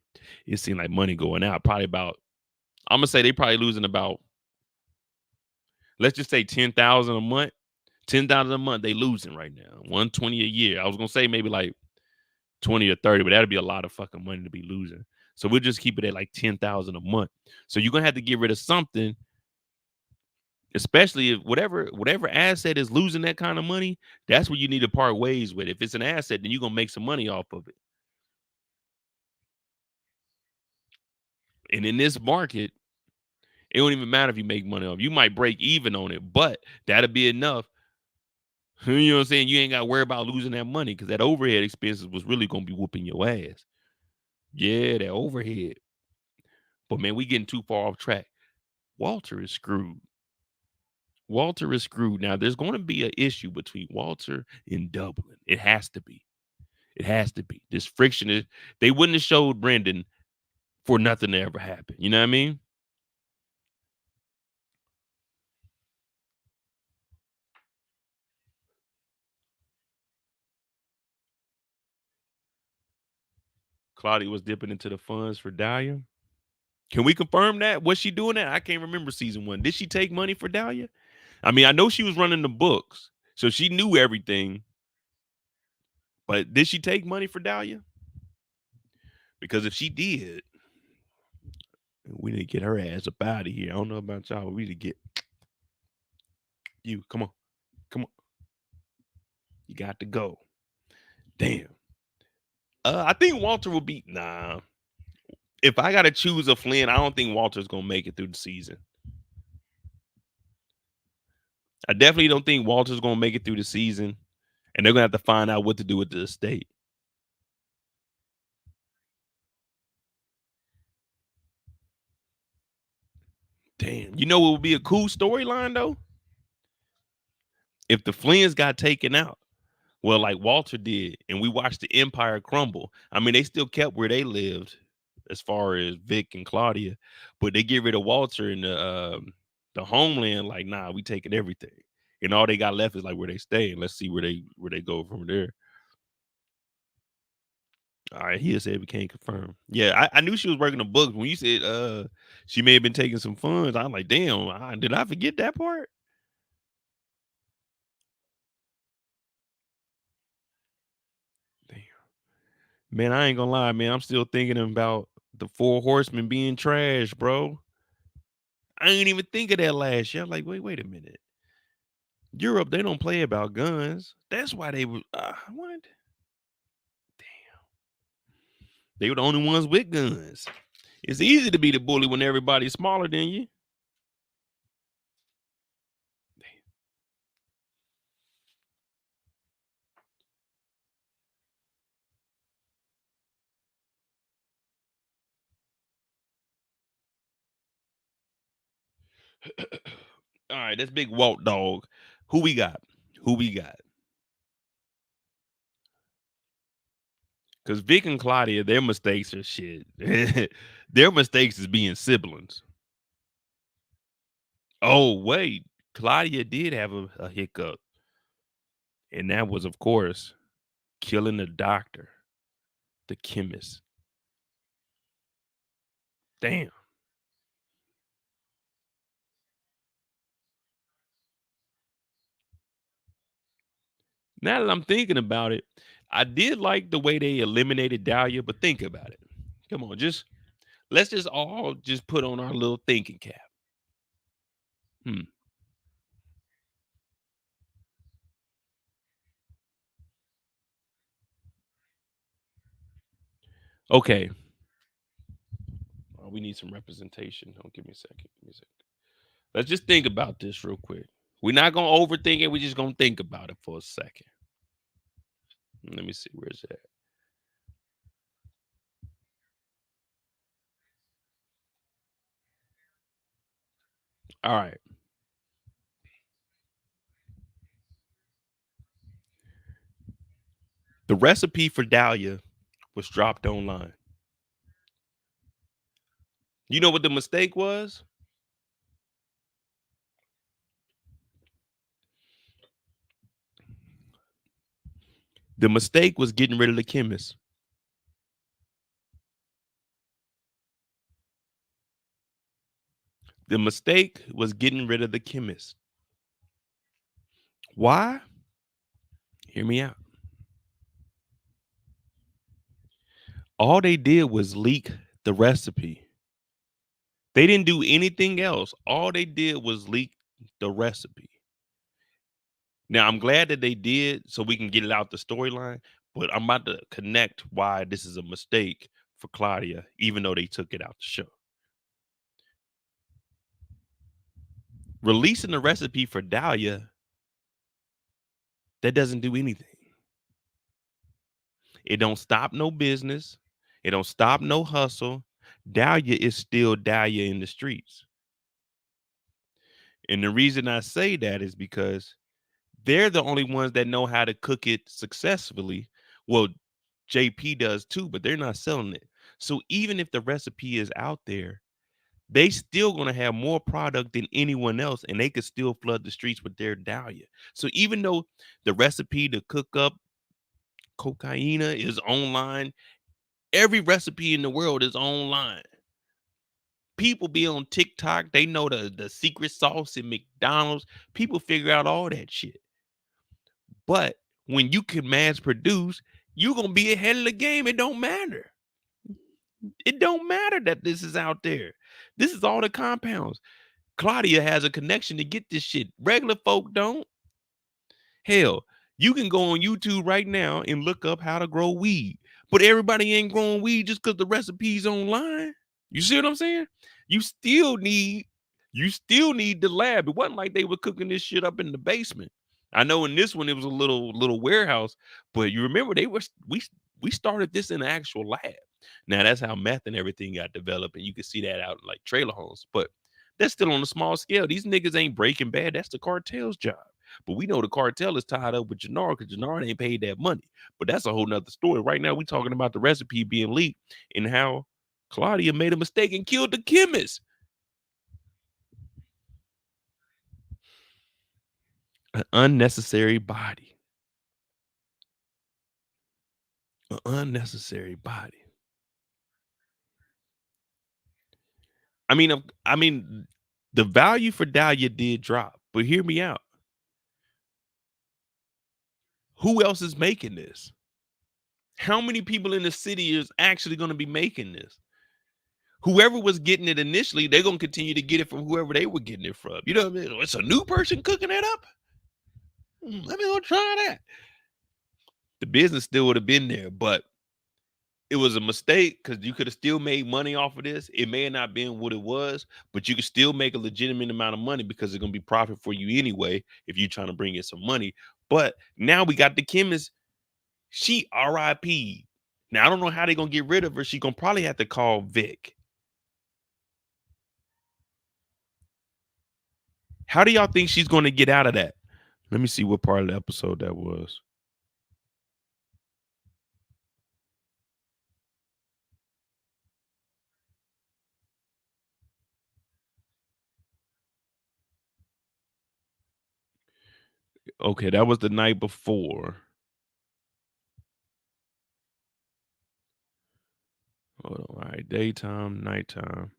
it seems like money going out. Probably about, I'm going to say they probably losing about, let's just say 10,000 a month. 10,000 a month, they losing right now. 120 a year. I was going to say maybe like 20 or 30, but that'd be a lot of fucking money to be losing. So we'll just keep it at like 10,000 a month. So you're going to have to get rid of something, especially if whatever asset is losing that kind of money, that's what you need to part ways with. If it's an asset, then you're going to make some money off of it. And in this market, it don't even matter if you make money off. You might break even on it, but that'll be enough. You know what I'm saying? You ain't got to worry about losing that money because that overhead expenses was really going to be whooping your ass. Yeah, that overhead. But man, we getting too far off track. Walter is screwed. Walter is screwed. Now, there's going to be an issue between Walter and Dublin. It has to be. It has to be. This friction is. They wouldn't have showed Brendan for nothing to ever happen. You know what I mean? Claudia was dipping into the funds for Dahlia. Can we confirm that? Was she doing that? I can't remember season 1. Did she take money for Dahlia? I mean, I know she was running the books, so she knew everything. But did she take money for Dahlia? Because if she did, we need to get her ass up out of here. I don't know about y'all, but we need to get you. Come on. Come on. You got to go. Damn. I think Walter will be. Nah. If I got to choose a Flynn, I don't think Walter's going to make it through the season. I definitely don't think Walter's going to make it through the season. And they're going to have to find out what to do with the estate. Damn. You know what would be a cool storyline, though? If the Flynn's got taken out. Well, like Walter did, and we watched the empire crumble. I mean, they still kept where they lived as far as Vic and Claudia, but they get rid of Walter and the homeland. Like, nah, we taking everything, and all they got left is like where they stay. And let's see where they go from there. All right, he said we can't confirm. Yeah, I knew she was working the books. When you said she may have been taking some funds, I'm like, damn, did I forget that part? Man, I ain't gonna lie, man. I'm still thinking about the 4 horsemen being trash, bro. I ain't even think of that last year. I'm like, wait a minute. Europe, they don't play about guns. That's why they were what? Damn. They were the only ones with guns. It's easy to be the bully when everybody's smaller than you. All right, that's big Walt dog. Who we got? Who we got? Because Vic and Claudia, their mistakes are shit. Their mistakes is being siblings. Oh, wait. Claudia did have a hiccup. And that was, of course, killing the doctor, the chemist. Damn. Now that I'm thinking about it, I did like the way they eliminated Dahlia, but think about it. Come on, let's just all just put on our little thinking cap. Okay. We need some representation. Don't give me a second. Let's just think about this real quick. We're not gonna overthink it. We're just gonna think about it for a second. Let me see. Where's that? All right. The recipe for Dahlia was dropped online. You know what the mistake was? The mistake was getting rid of the chemist. The mistake was getting rid of the chemist. Why? Hear me out. All they did was leak the recipe. They didn't do anything else. All they did was leak the recipe. Now, I'm glad that they did so we can get it out the storyline, but I'm about to connect why this is a mistake for Claudia, even though they took it out the show. Releasing the recipe for Dahlia, that doesn't do anything. It don't stop no business. It don't stop no hustle. Dahlia is still Dahlia in the streets. And the reason I say that is because they're the only ones that know how to cook it successfully. Well, JP does too, but they're not selling it. So even if the recipe is out there, they still gonna have more product than anyone else, and they could still flood the streets with their Dahlia. So even though the recipe to cook up cocaine is online, every recipe in the world is online. People be on TikTok, they know the secret sauce in McDonald's. People figure out all that shit. But when you can mass produce, you're gonna be ahead of the game. It don't matter. It don't matter that this is out there. This is all the compounds. Claudia has a connection to get this shit. Regular folk don't. Hell, you can go on YouTube right now and look up how to grow weed. But everybody ain't growing weed just because the recipe's online. You see what I'm saying? You still need the lab. It wasn't like they were cooking this shit up in the basement. I know in this one it was a little warehouse, but you remember we started this in an actual lab. Now that's how meth and everything got developed, and you can see that out in like trailer homes. But that's still on a small scale. These niggas ain't Breaking Bad. That's the cartel's job. But we know the cartel is tied up with Jenard because Jenard ain't paid that money. But that's a whole nother story. Right now, we talking about the recipe being leaked and how Claudia made a mistake and killed the chemist. An unnecessary body. An unnecessary body. I mean, the value for Dahlia did drop, but hear me out. Who else is making this? How many people in the city is actually going to be making this? Whoever was getting it initially, they're going to continue to get it from whoever they were getting it from. You know what I mean? It's a new person cooking it up. Let me go try that. The business still would have been there, but it was a mistake because you could have still made money off of this. It may have not been what it was, but you could still make a legitimate amount of money because it's going to be profit for you anyway if you're trying to bring in some money. But now we got the chemist. She RIP. Now, I don't know how they're going to get rid of her. She's going to probably have to call Vic. How do y'all think she's going to get out of that? Let me see what part of the episode that was. Okay, that was the night before. Hold on. All right, daytime, nighttime.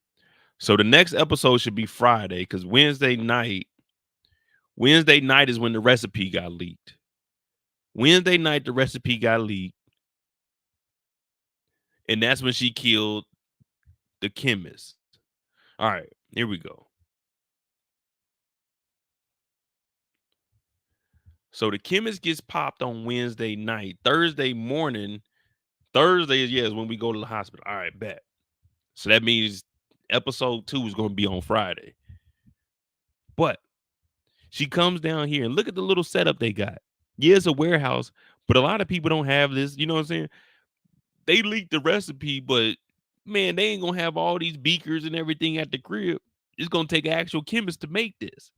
So the next episode should be Friday because Wednesday night is when the recipe got leaked. Wednesday night, the recipe got leaked. And that's when she killed the chemist. All right, here we go. So the chemist gets popped on Wednesday night. Thursday morning, is when we go to the hospital. All right, bet. So that means episode 2 is going to be on Friday. But she comes down here and look at the little setup they got. Yeah, it's a warehouse, but a lot of people don't have this. You know what I'm saying? They leaked the recipe, but man, they ain't going to have all these beakers and everything at the crib. It's going to take an actual chemist to make this.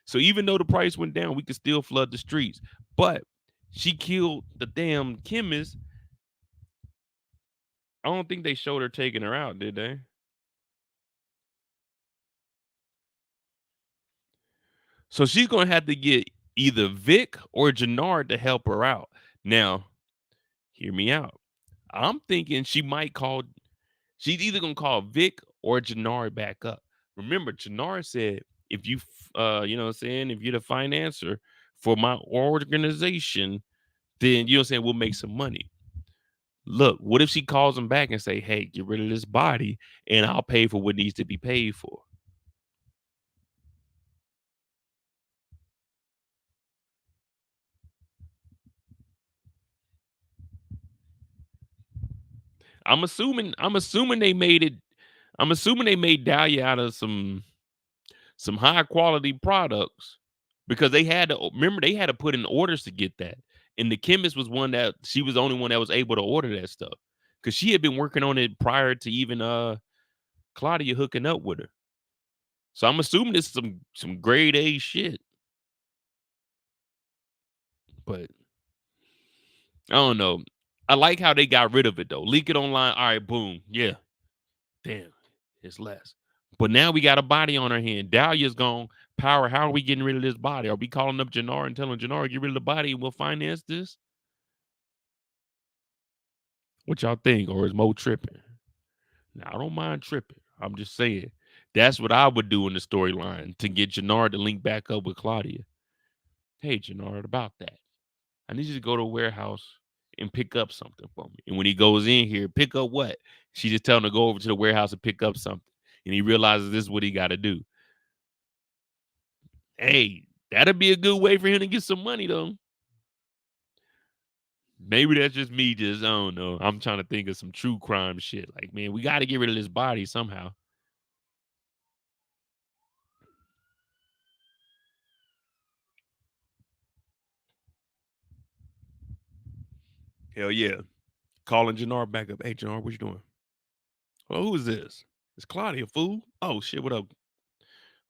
So even though the price went down, we could still flood the streets. But she killed the damn chemist. I don't think they showed her taking her out, did they? So she's going to have to get either Vic or Jenard to help her out. Now, hear me out. I'm thinking she's either going to call Vic or Jenard back up. Remember, Jenard said, if you, you know what I'm saying, if you're the financer for my organization, then, you know what I'm saying, we'll make some money. Look, what if she calls him back and say, hey, get rid of this body and I'll pay for what needs to be paid for? I'm assuming they made it. I'm assuming they made Dahlia out of some high quality products because they had to put in orders to get that. And the chemist was she was the only one that was able to order that stuff. because she had been working on it prior to even Claudia hooking up with her. So I'm assuming this is some grade A shit. But I don't know. I like how they got rid of it though. Leak it online. All right, boom. Yeah. Damn. It's less. But now we got a body on our hand. Dahlia's gone. Power, how are we getting rid of this body? Are we calling up Jenard and telling Jenard, get rid of the body and we'll finance this? What y'all think? Or is Mo tripping? Now, I don't mind tripping. I'm just saying. That's what I would do in the storyline to get Jenard to link back up with Claudia. Hey, Jenard, about that. I need you to go to a warehouse and pick up something for me. And when he goes in here, pick up what? She just tell him to go over to the warehouse and pick up something. And he realizes this is what he got to do. Hey, that'd be a good way for him to get some money, though. Maybe that's just me. I don't know. I'm trying to think of some true crime shit. Like, man, we got to get rid of this body somehow. Hell yeah. Calling Jenard back up. Hey, Jenard, what you doing? Oh, who is this? It's Claudia, fool. Oh, shit. What up?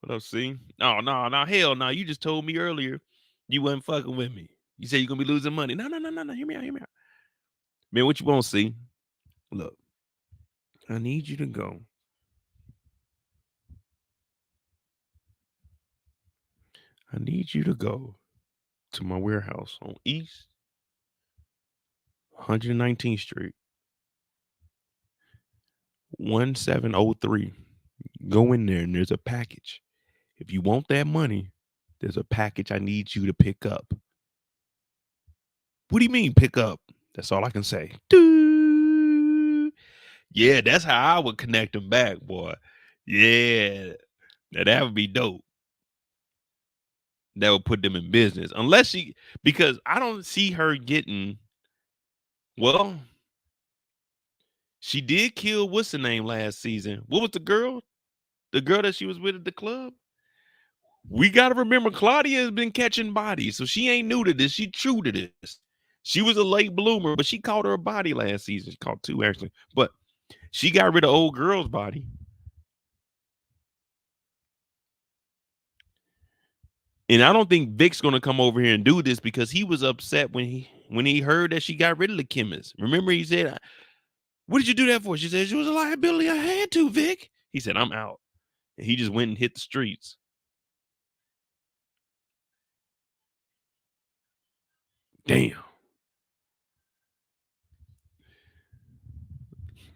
What up, C? Oh, no, hell no. You just told me earlier you wasn't fucking with me. You said you're going to be losing money. No. Hear me out. Man, what you want to see? Look, I need you to go. I need you to go to my warehouse on East 119th Street, 1703. Go in there and there's a package. If you want that money, there's a package I need you to pick up. What do you mean pick up? That's all I can say. Yeah, that's how I would connect them back, boy. Yeah, now that would be dope. That would put them in business. Because I don't see her getting, well, she did kill, what's the name last season? What was the girl? The girl that she was with at the club? We got to remember Claudia has been catching bodies, so she ain't new to this. She true to this. She was a late bloomer, but she caught her a body last season. She caught two, actually. But she got rid of old girl's body. And I don't think Vic's going to come over here and do this because he was upset when he heard that she got rid of the chemist. Remember, he said, what did you do that for? She said, she was a liability. I had to, Vic. He said, I'm out. And he just went and hit the streets. Damn.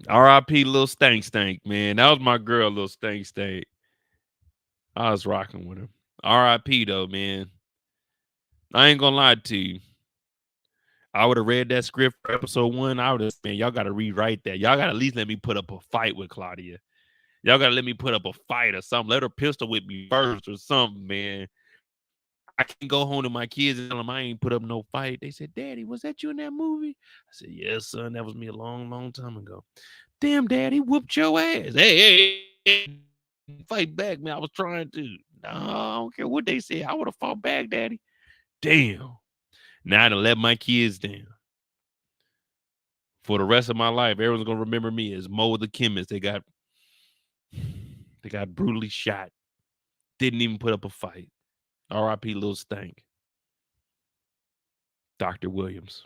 R.I.P. Lil Stank, man. That was my girl, Lil Stank. I was rocking with him. R.I.P. though, man. I ain't gonna lie to you. I would have read that script for episode 1. I would have, man, y'all got to rewrite that. Y'all got to at least let me put up a fight with Claudia. Y'all got to let me put up a fight or something. Let her pistol whip me first or something, man. I can go home to my kids and tell them I ain't put up no fight. They said, Daddy, was that you in that movie? I said, yes, son. That was me a long, long time ago. Damn, Daddy, whooped your ass. Hey, fight back, man. I was trying to. No, I don't care what they say. I would have fought back, Daddy. Damn. Now I done let my kids down. For the rest of my life, everyone's gonna remember me as Mo the chemist. They got brutally shot. Didn't even put up a fight. R.I.P. Lil Stank. Dr. Williams.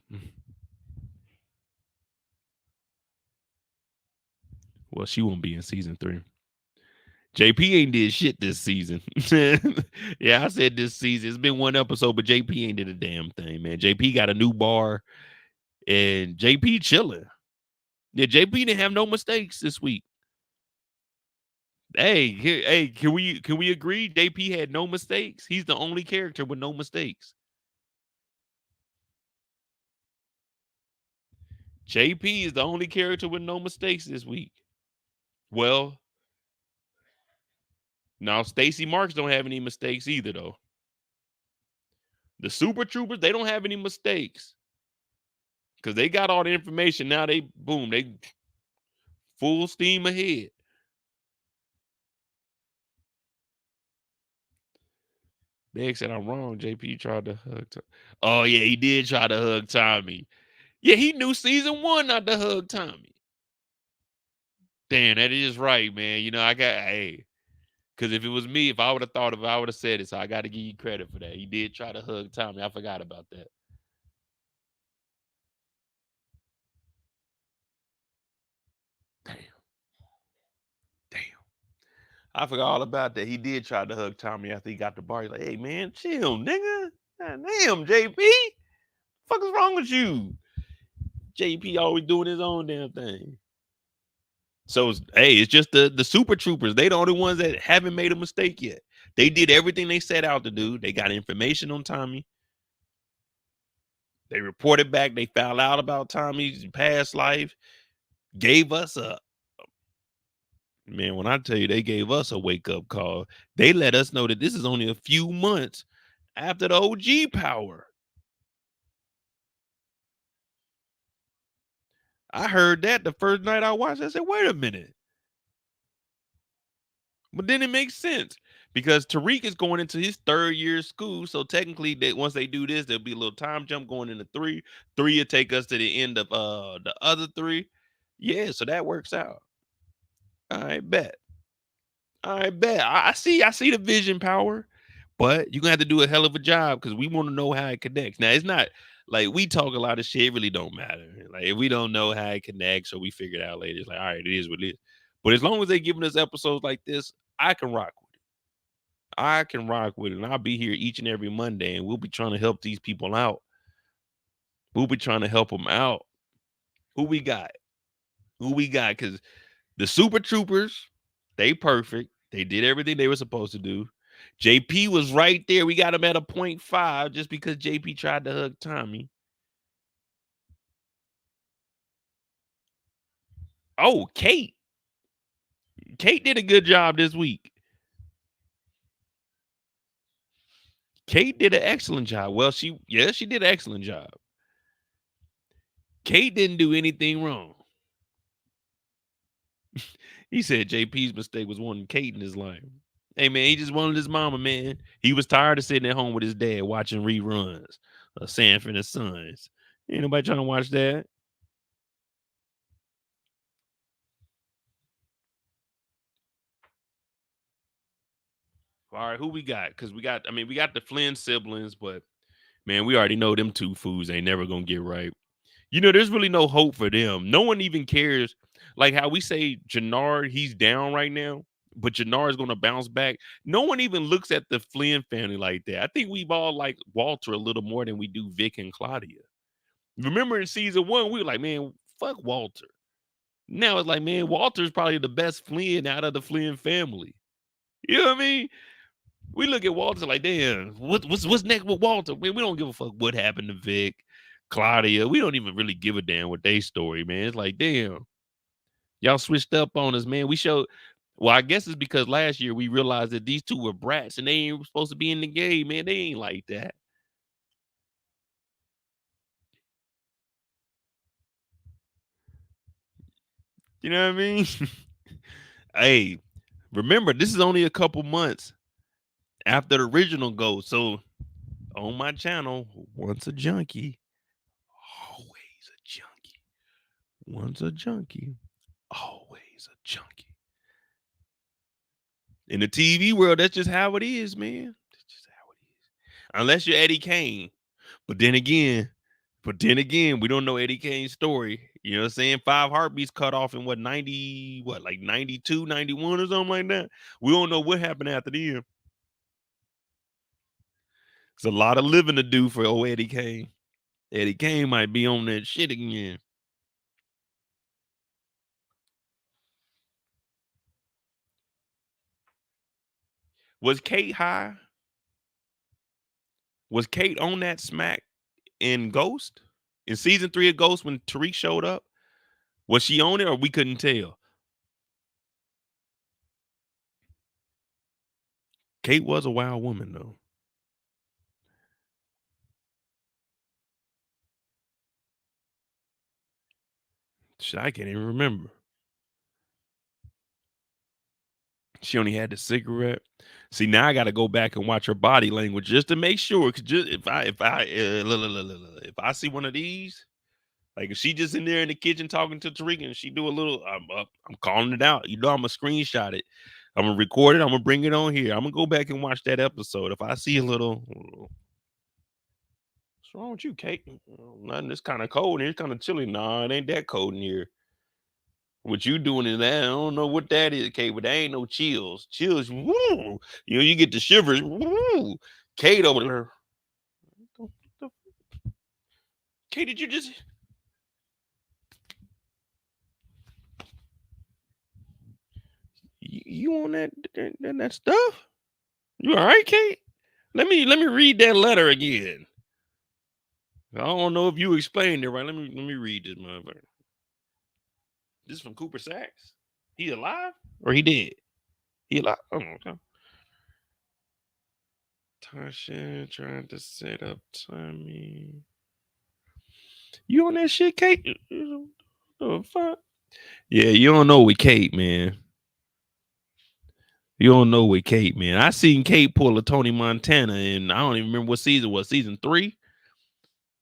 Well, she won't be in season 3. JP ain't did shit this season. Yeah, I said this season. It's been one episode, but JP ain't did a damn thing, man. JP got a new bar, and JP chilling. Yeah, JP didn't have no mistakes this week. Hey, can we agree? JP had no mistakes. He's the only character with no mistakes. JP is the only character with no mistakes this week. Well, now Stacy Marks don't have any mistakes either, though. The Super Troopers, they don't have any mistakes. Because they got all the information. Now they full steam ahead. Meg said I'm wrong. JP tried to hug Tommy. Oh, yeah, he did try to hug Tommy. Yeah, he knew season 1 not to hug Tommy. Damn, that is right, man. You know, because if it was me, if I would have thought of it, I would have said it. So I got to give you credit for that. He did try to hug Tommy. I forgot about that. Damn. Damn. I forgot all about that. He did try to hug Tommy after he got the bar. He's like, hey, man, chill, nigga. God damn, JP. Fuck is wrong with you? JP always doing his own damn thing. So, it's just the super troopers. They the only ones that haven't made a mistake yet. They did everything they set out to do. They got information on Tommy. They reported back. They found out about Tommy's past life. Gave us man, when I tell you they gave us a wake-up call, they let us know that this is only a few months after the OG power. I heard that the first night I watched. I said, wait a minute. But then it makes sense because Tariq is going into his 3rd year of school. So technically, once they do this, there'll be a little time jump going into 3. 3 will take us to the end of the other 3. Yeah, so that works out. I bet. I see the vision power, but you're gonna have to do a hell of a job because we want to know how it connects. Now it's not like we talk a lot of shit, it really don't matter. Like if we don't know how it connects or we figure it out later, it's like, all right, it is what it is. But as long as they're giving us episodes like this, I can rock with it. I can rock with it. And I'll be here each and every Monday and we'll be trying to help these people out. We'll be trying to help them out. Who we got? Because the Super Troopers, they perfect. They did everything they were supposed to do. JP was right there. We got him at a 0.5 just because JP tried to hug Tommy. Oh, Kate. Kate did a good job this week. Kate did an excellent job. Well, she did an excellent job. Kate didn't do anything wrong. He said JP's mistake was wanting Kate in his life. Hey, man, he just wanted his mama, man. He was tired of sitting at home with his dad watching reruns of Sanford and Sons. Ain't nobody trying to watch that. All right, who we got? Because we got the Flynn siblings, but, man, we already know them two fools ain't never going to get right. You know, there's really no hope for them. No one even cares. Like how we say Jenard, he's down right now, but Jenard is going to bounce back. No one even looks at the Flynn family like that. I think we've all like Walter a little more than we do Vic and Claudia. Remember in season 1, we were like, man, fuck Walter. Now it's like, man, Walter's probably the best Flynn out of the Flynn family. You know what I mean? We look at Walter like, damn, what's next with Walter? Man, we don't give a fuck what happened to Vic, Claudia. We don't even really give a damn with their story, man. It's like, damn, y'all switched up on us, man. Well, I guess it's because last year we realized that these two were brats and they ain't supposed to be in the game, man. They ain't like that. You know what I mean? Hey, remember, this is only a couple months after the original goes. So on my channel, once a junkie, always a junkie. Once a junkie, always a junkie. In the TV world, that's just how it is, man. That's just how it is. Unless you're Eddie Kane. But then again, we don't know Eddie Kane's story. You know what I'm saying? 5 heartbeats cut off in 92, 91 or something like that. We don't know what happened after the end. It's a lot of living to do for old Eddie Kane. Eddie Kane might be on that shit again. Was Kate high? Was Kate on that smack in Ghost? In season 3 of Ghost when Tariq showed up? Was she on it or we couldn't tell? Kate was a wild woman, though. Shit, I can't even remember. She only had the cigarette. See, now I got to go back and watch her body language just to make sure. Cause just if I see one of these, Like if she just in there in the kitchen talking to Tariq and she do a little, I'm calling it out. You know, I'm gonna screenshot it. I'm gonna record it. I'm gonna bring it on here. I'm gonna go back and watch that episode. If I see a little, what's wrong with you, Kate? Nothing. It's kind of cold here. It's kind of chilly. Nah, it ain't that cold in here. What you doing in that? I don't know what that is, Kate, but there ain't no chills. Chills, woo. You know, you get the shivers. Woo. Kate over there. Kate, did you just? You on that stuff? You all right, Kate? Let me read that letter again. I don't know if you explained it right. Let me read this motherfucker. This is from Cooper Saxe. He alive or he dead? He alive? Oh, okay. Tasha trying to set up Tommy. You on that shit, Kate? Oh, fuck. Yeah, you don't know with Kate, man. You don't know with Kate, man. I seen Kate pull a Tony Montana, and I don't even remember what season was. Season 3?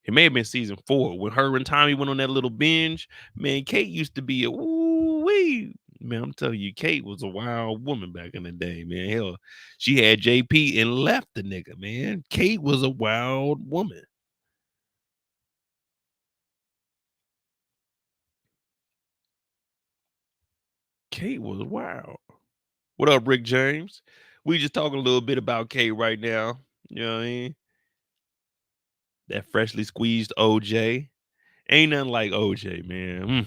It may have been season 4 when her and Tommy went on that little binge. Man, Kate used to be a woo-wee. Man, I'm telling you, Kate was a wild woman back in the day, man. Hell, she had JP and left the nigga, man. Kate was a wild woman. Kate was wild. What up, Rick James? We just talking a little bit about Kate right now. You know what I mean? That freshly squeezed OJ. Ain't nothing like OJ, man.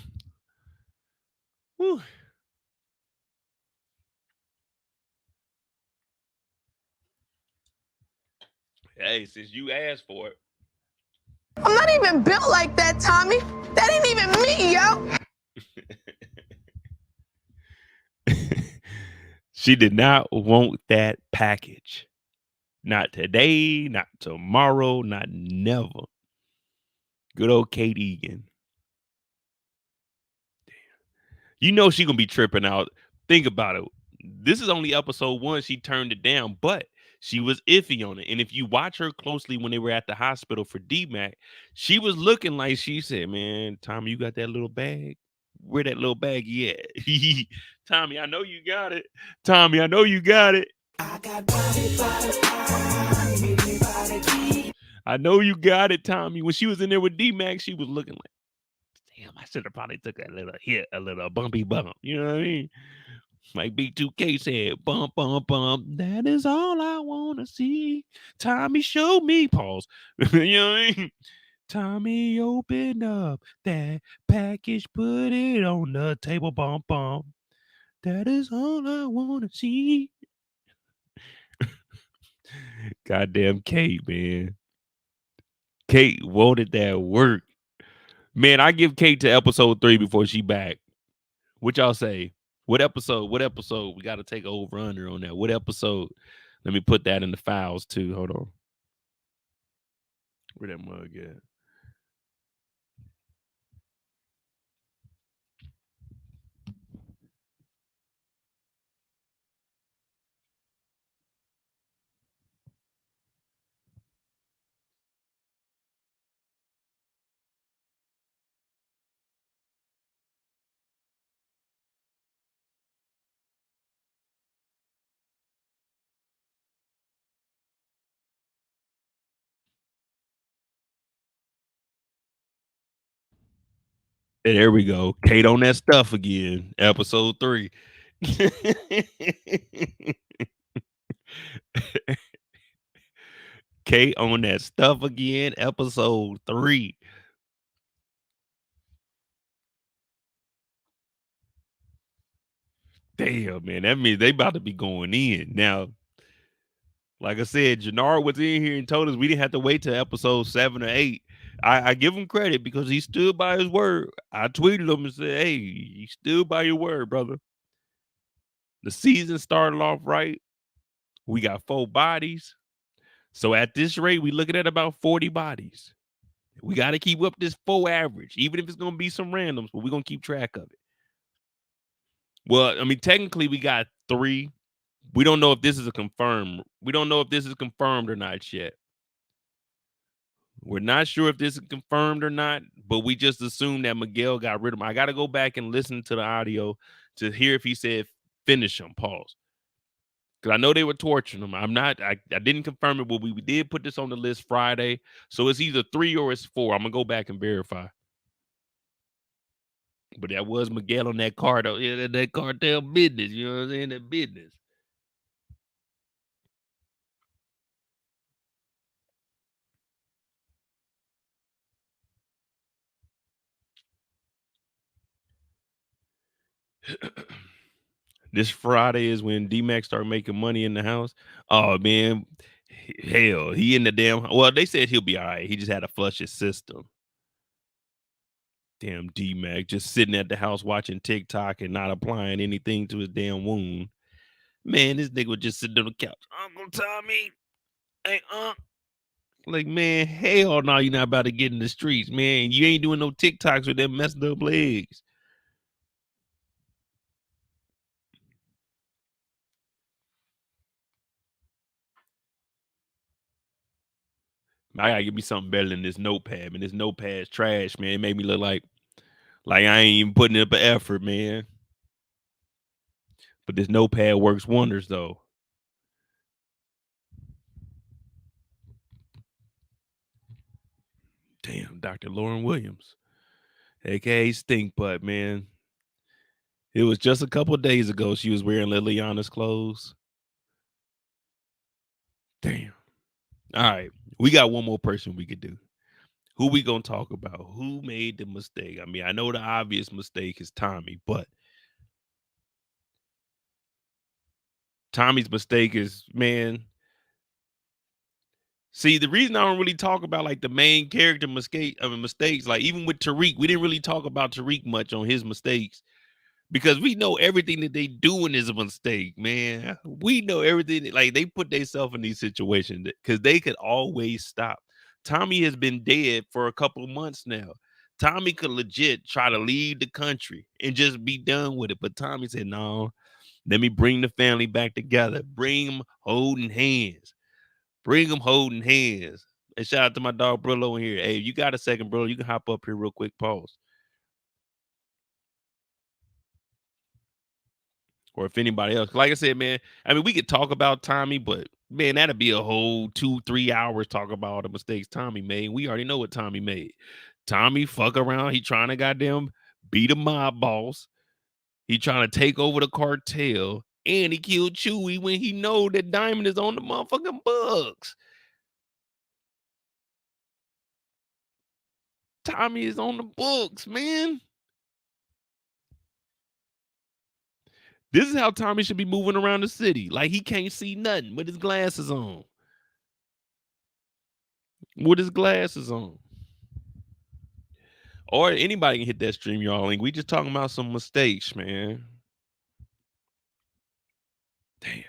Whew. Hey, since you asked for it. I'm not even built like that, Tommy. That ain't even me, yo. She did not want that package. Not today, not tomorrow, not never. Good old Kate Egan. Damn. You know she gonna be tripping out. Think about it. This is only episode 1. She turned it down, but she was iffy on it. And if you watch her closely when they were at the hospital for DMAC, she was looking like she said, man, Tommy, you got that little bag? Where that little baggie at? Tommy, I know you got it. Tommy, I know you got it. I know you got it, Tommy. When she was in there with DMAC, she was looking like, damn, I should have probably took a little hit, a little bumpy bump. You know what I mean? Like B2K said, bump, bump, bump. That is all I want to see. Tommy, show me. Pause. You know what I mean? Tommy, open up that package, put it on the table, bump, bump. That is all I want to see. Goddamn Kate, man. Kate wanted that work. Man, I give Kate to episode 3 before she back. What y'all say? What episode? We got to take over under on that. What episode? Let me put that in the files too. Hold on. Where that mug at? And there we go. Kate on that stuff again. Episode 3. Kate on that stuff again. Episode 3. Damn, man. That means they about to be going in. Now, like I said, Jenard was in here and told us we didn't have to wait till episode 7 or 8. I give him credit because he stood by his word. I tweeted him and said, hey, you stood by your word, brother. The season started off right. We got 4 bodies. So at this rate, we looking at about 40 bodies. We got to keep up this 4 average, even if it's going to be some randoms, but we're going to keep track of it. Well, I mean, technically we got 3. We don't know if this is a confirmed. We don't know if this is confirmed or not yet. We're not sure if this is confirmed or not, but we just assumed that McDowell got rid of him. I got to go back and listen to the audio to hear if he said finish him. Pause. Because I know they were torturing him. I didn't confirm it, but we did put this on the list Friday. So it's either 3 or it's 4. I'm going to go back and verify. But that was McDowell on that cartel. Yeah, that cartel business. You know what I'm saying? That business. This Friday is when D-Mac start making money in the house. Oh, man. Hell, he in the damn... Well, they said he'll be all right. He just had to flush his system. Damn D-Mac just sitting at the house watching TikTok and not applying anything to his damn wound. Man, this nigga would just sit on the couch. Uncle Tommy. Hey, like, man, hell no, you're not about to get in the streets, man. You ain't doing no TikToks with them messed up legs. I gotta give me something better than this notepad, man. This notepad's trash, man. It made me look like I ain't even putting up an effort, man. But this notepad works wonders, though. Damn, Dr. Lauren Williams, aka Stink Butt, man. It was just a couple of days ago she was wearing Liliana's clothes. Damn. All right, we got one more person we could do. Who we gonna talk about? Who made the mistake? I mean, I know the obvious mistake is Tommy, but Tommy's mistake is, man. See, the reason I don't really talk about like the main character mistakes, like even with Tariq, we didn't really talk about Tariq much on his mistakes because we know everything that they doing is a mistake, man. We know everything. Like they put themselves in these situations because they could always stop. Tommy has been dead for a couple of months now. Tommy could legit try to leave the country and just be done with it. But Tommy said, no, let me bring the family back together. Bring them holding hands. Bring them holding hands. And shout out to my dog Brillo in here. Hey, you got a second, bro? You can hop up here real quick. Pause. Or if anybody else, like I said, man, I mean, we could talk about Tommy, but man, that'd be a whole 2-3 hours talk about all the mistakes Tommy made. We already know what Tommy made. Tommy fuck around. He trying to goddamn beat a mob boss. He trying to take over the cartel. And he killed Chewy when he know that Diamond is on the motherfucking bugs. Tommy is on the books, man. This is how Tommy should be moving around the city. Like he can't see nothing with his glasses on. With his glasses on. Or anybody can hit that stream, y'all. Like, we just talking about some mistakes, man. Damn.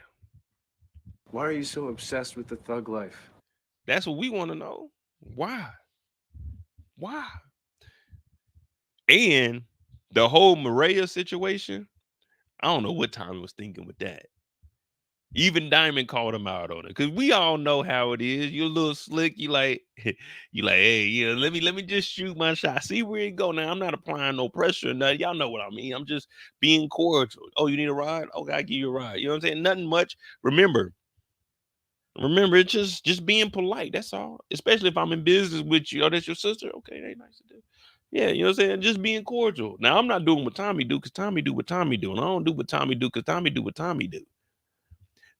Why are you so obsessed with the thug life? That's what we want to know. Why? Why? And the whole Maria situation, I don't know what Tommy was thinking with that. Even Diamond called him out on it because we all know how it is. You're a little slick. You like, hey, you know, let me just shoot my shot. See where it go. Now I'm not applying no pressure or nothing. Y'all know what I mean. I'm just being cordial. Oh, you need a ride? Okay, I give you a ride. You know what I'm saying? Nothing much. Remember, it's just being polite. That's all. Especially if I'm in business with you. Oh, that's your sister. Okay, that's nice to do. Yeah, you know what I'm saying? Just being cordial. Now I'm not doing what Tommy do because Tommy do what Tommy do, and I don't do what Tommy do because Tommy do what Tommy do.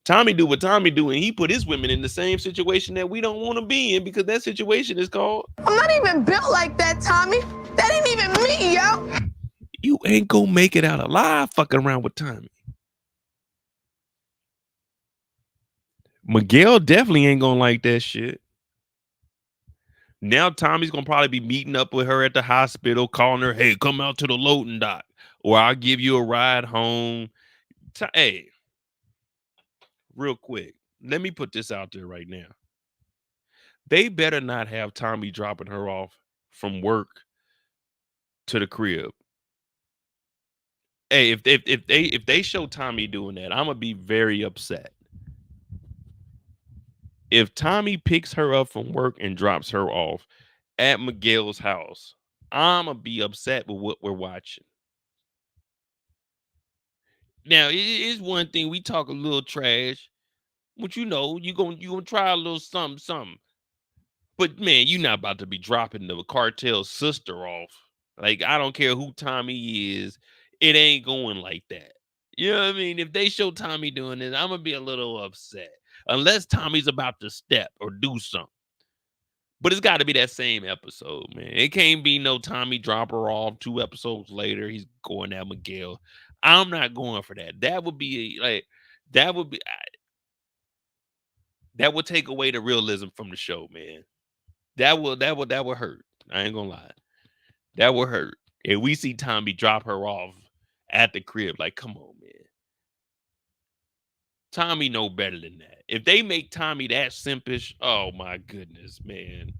Tommy do what Tommy do, and he put his women in the same situation that we don't want to be in because that situation is called... I'm not even built like that, Tommy. That ain't even me, yo. You ain't gonna make it out alive fucking around with Tommy. McDowell definitely ain't gonna like that shit. Now Tommy's gonna probably be meeting up with her at the hospital, calling her, hey, come out to the Lofton dock, or I'll give you a ride home. Hey. Real quick, let me put this out there right now. They better not have Tommy dropping her off from work to the crib. Hey, if they show Tommy doing that, I'm gonna be very upset. If Tommy picks her up from work and drops her off at McDowell's house, I'ma be upset with what we're watching. Now, it is one thing we talk a little trash, but you gonna try a little something. But man, you're not about to be dropping the cartel's sister off. Like, I don't care who Tommy is, it ain't going like that. You know what I mean? If they show Tommy doing this, I'm gonna be a little upset. Unless Tommy's about to step or do something. But it's got to be that same episode, man. It can't be no Tommy drop her off 2 episodes later. He's going at McDowell. I'm not going for that. That would be that would take away the realism from the show, man. That would hurt. I ain't gonna lie. That would hurt. If we see Tommy drop her off at the crib, like, come on, man. Tommy know better than that. If they make Tommy that simpish, oh my goodness, man.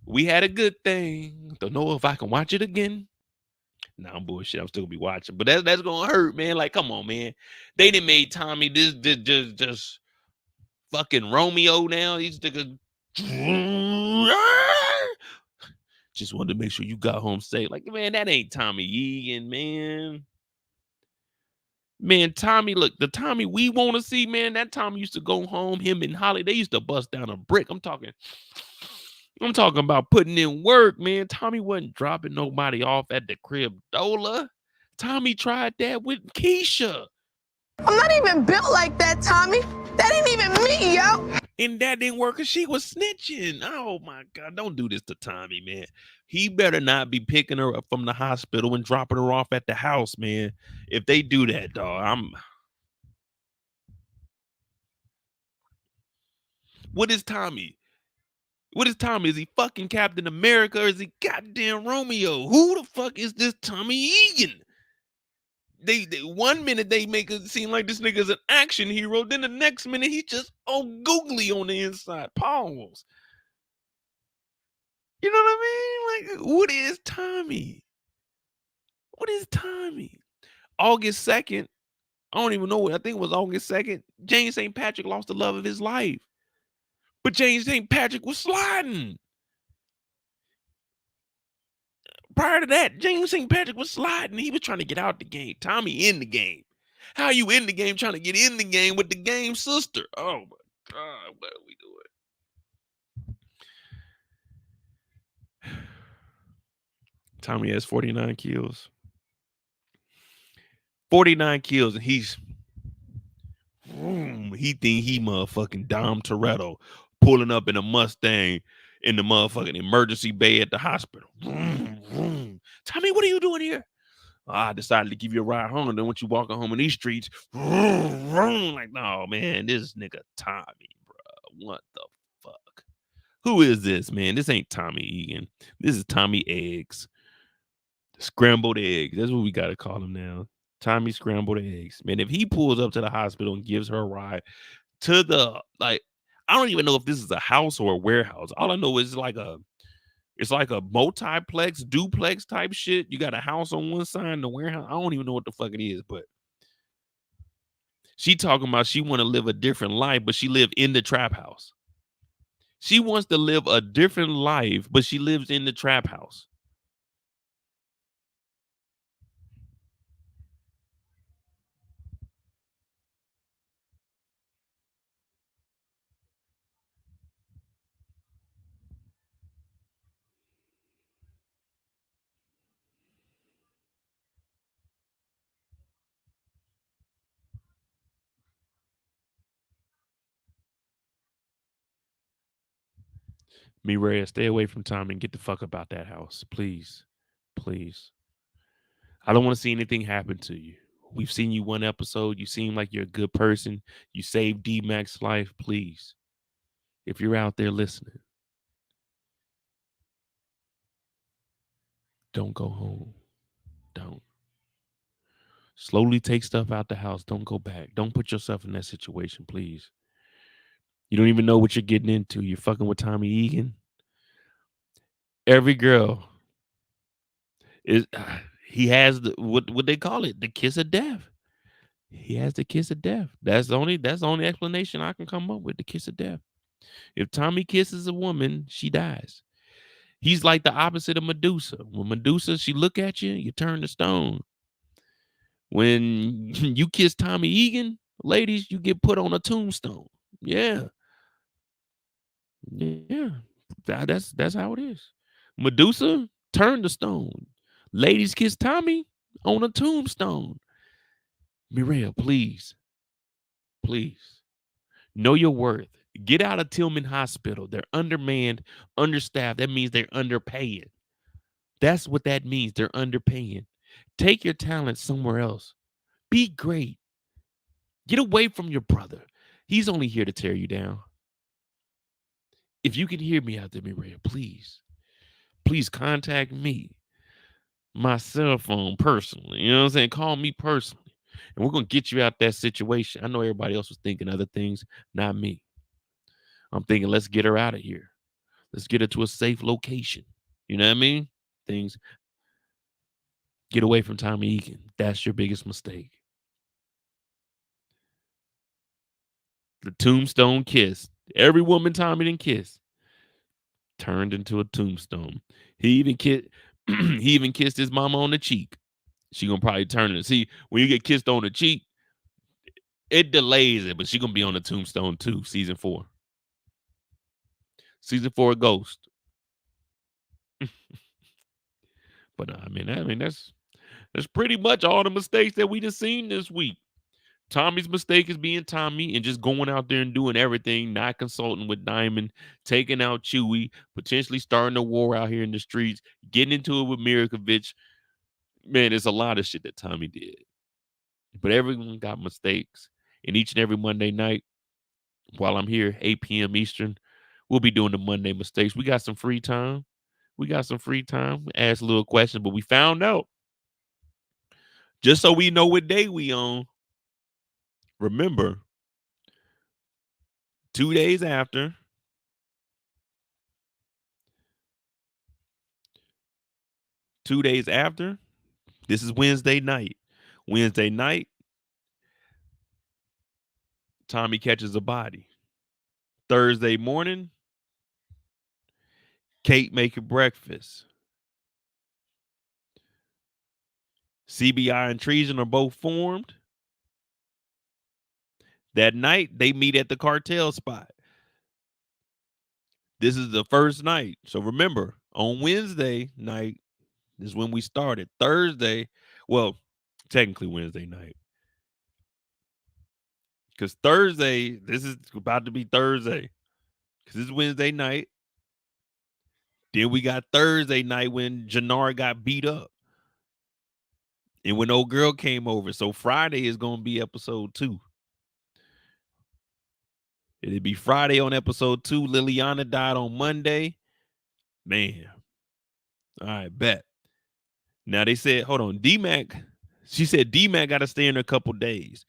We had a good thing. Don't know if I can watch it again. Nah, I'm bullshit. I'm still gonna be watching, but that's gonna hurt, man. Like, come on, man. They done made Tommy this just fucking Romeo now. He's just wanted to make sure you got home safe. Like, man, that ain't Tommy Egan, man. Man, Tommy, look, the Tommy we want to see, man, that Tommy used to go home, him and Holly, they used to bust down a brick. I'm talking about putting in work, man. Tommy wasn't dropping nobody off at the crib Dola. Tommy tried that with Keisha. I'm not even built like that, Tommy. That ain't even me, yo. And that didn't work because she was snitching. Oh, my God. Don't do this to Tommy, man. He better not be picking her up from the hospital and dropping her off at the house, man. If they do that, dog, What is Tommy? What is Tommy? Is he fucking Captain America or is he goddamn Romeo? Who the fuck is this Tommy Egan? They 1 minute they make it seem like this nigga's an action hero. Then the next minute he's just all googly on the inside. Pause. You know what I mean? Like, what is Tommy? What is Tommy? August 2nd. I don't even know. I think it was August 2nd. James St. Patrick lost the love of his life. But James St. Patrick was sliding. Prior to that, James St. Patrick was sliding. He was trying to get out the game. Tommy in the game. How you in the game trying to get in the game with the game sister? Oh, my God. What are we doing? Tommy has 49 kills. 49 kills, and he think he motherfucking Dom Toretto pulling up in a Mustang in the motherfucking emergency bay at the hospital. Tommy, what are you doing here? I decided to give you a ride home, and then once you walking home in these streets, like, no, man, this nigga Tommy, bro. What the fuck? Who is this, man? This ain't Tommy Egan. This is Tommy Eggs. Scrambled eggs. That's what we got to call him now. Tommy Scrambled Eggs. Man, if he pulls up to the hospital and gives her a ride to the, like, I don't even know if this is a house or a warehouse. All I know is it's like a multiplex, duplex type shit. You got a house on one side and the warehouse. I don't even know what the fuck it is, but she talking about she want to live a different life, but she live in the trap house. She wants to live a different life, but she lives in the trap house. Mireya, stay away from Tommy and get the fuck about that house. Please. Please. I don't want to see anything happen to you. We've seen you one episode. You seem like you're a good person. You saved D-Mac's life. Please. If you're out there listening, don't go home. Don't. Slowly take stuff out the house. Don't go back. Don't put yourself in that situation, please. You don't even know what you're getting into. You're fucking with Tommy Egan. Every girl is he has what they call it, the kiss of death. He has the kiss of death. That's the only explanation I can come up with. The kiss of death. If Tommy kisses a woman, she dies. He's like the opposite of Medusa. When Medusa, she look at you, you turn to stone. When you kiss Tommy Egan, ladies, you get put on a tombstone. Yeah. Yeah. That's how it is. Medusa turned to stone. Ladies kiss Tommy on a tombstone. Miriam, please. Please. Know your worth. Get out of Tillman Hospital. They're undermanned, understaffed. That means they're underpaying. That's what that means. They're underpaying. Take your talent somewhere else. Be great. Get away from your brother. He's only here to tear you down. If you can hear me out there, Miriam, please contact me. My cell phone personally. You know what I'm saying? Call me personally. And we're going to get you out that situation. I know everybody else was thinking other things, not me. I'm thinking, let's get her out of here. Let's get her to a safe location. You know what I mean? Things. Get away from Tommy Egan. That's your biggest mistake. The tombstone kiss. Every woman Tommy didn't kiss turned into a tombstone. He even kissed his mama on the cheek. She gonna probably turn it. See, when you get kissed on the cheek, it delays it, but she gonna be on the tombstone too. Season 4. Season 4 Ghost. But I mean that's pretty much all the mistakes that we just seen this week. Tommy's mistake is being Tommy and just going out there and doing everything, not consulting with Diamond, taking out Chewy, potentially starting a war out here in the streets, getting into it with Mirkovich. Man, there's a lot of shit that Tommy did. But everyone got mistakes. And each and every Monday night, while I'm here, 8 p.m. Eastern, we'll be doing the Monday mistakes. We got some free time. Ask a little question, but we found out. Just so we know what day we on. Remember, 2 days after, this is Wednesday night. Wednesday night, Tommy catches a body. Thursday morning, Kate making breakfast. CBI and treason are both formed. That night, they meet at the cartel spot. This is the first night. So remember, on Wednesday night is when we started. Thursday, well, technically Wednesday night. Because Thursday, this is about to be Thursday. Because this is Wednesday night. Then we got Thursday night when Jenard got beat up. And when old girl came over. So Friday is going to be episode 2. It'd be Friday on episode 2. Liliana died on Monday. Man. All right, bet. Now they said, hold on, D-Mac. She said D-Mac got to stay in a couple days.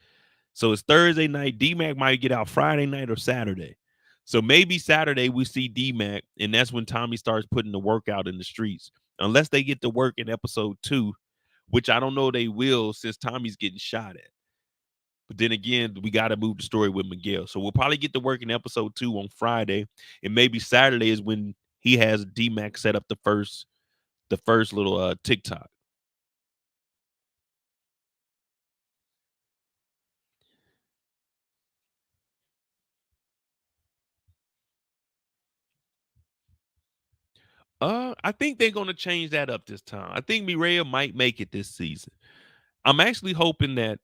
So it's Thursday night. D-Mac might get out Friday night or Saturday. So maybe Saturday we see D-Mac, and that's when Tommy starts putting the work out in the streets. Unless they get to work in episode 2, which I don't know they will since Tommy's getting shot at. But then again, we got to move the story with Miguel. So we'll probably get to work in episode 2 on Friday. And maybe Saturday is when he has D-Mac set up the first little TikTok. I think they're gonna change that up this time. I think Miriam might make it this season. I'm actually hoping that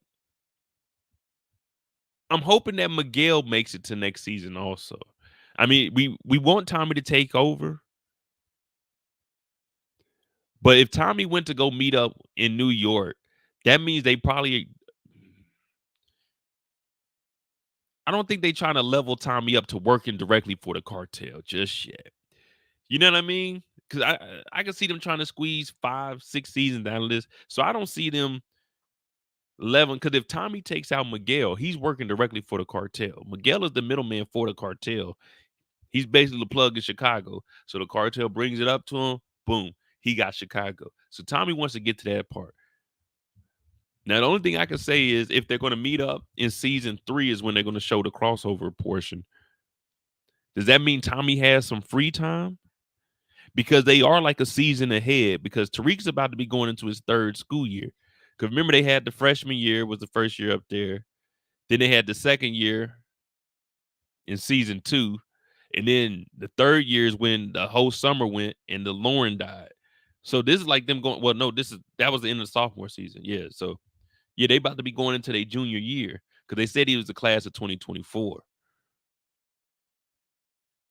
Miguel makes it to next season also. I mean, we want Tommy to take over. But if Tommy went to go meet up in New York, that means they probably I don't think they trying to level Tommy up to working directly for the cartel just yet. You know what I mean? Because I can see them trying to squeeze 5, 6 seasons out of this. So I don't see them leveling. Because if Tommy takes out Miguel, he's working directly for the cartel. Miguel is the middleman for the cartel. He's basically the plug in Chicago. So the cartel brings it up to him. Boom. He got Chicago. So Tommy wants to get to that part. Now, the only thing I can say is if they're going to meet up in season 3 is when they're going to show the crossover portion. Does that mean Tommy has some free time? Because they are like a season ahead because Tariq's about to be going into his 3rd school year. Because remember, they had the freshman year was the first year up there. Then they had the 2nd year in season 2. And then the 3rd year is when the whole summer went and the Lauren died. So this is like them going, well, no, that was the end of the sophomore season. Yeah. So yeah, they about to be going into their junior year because they said he was the class of 2024.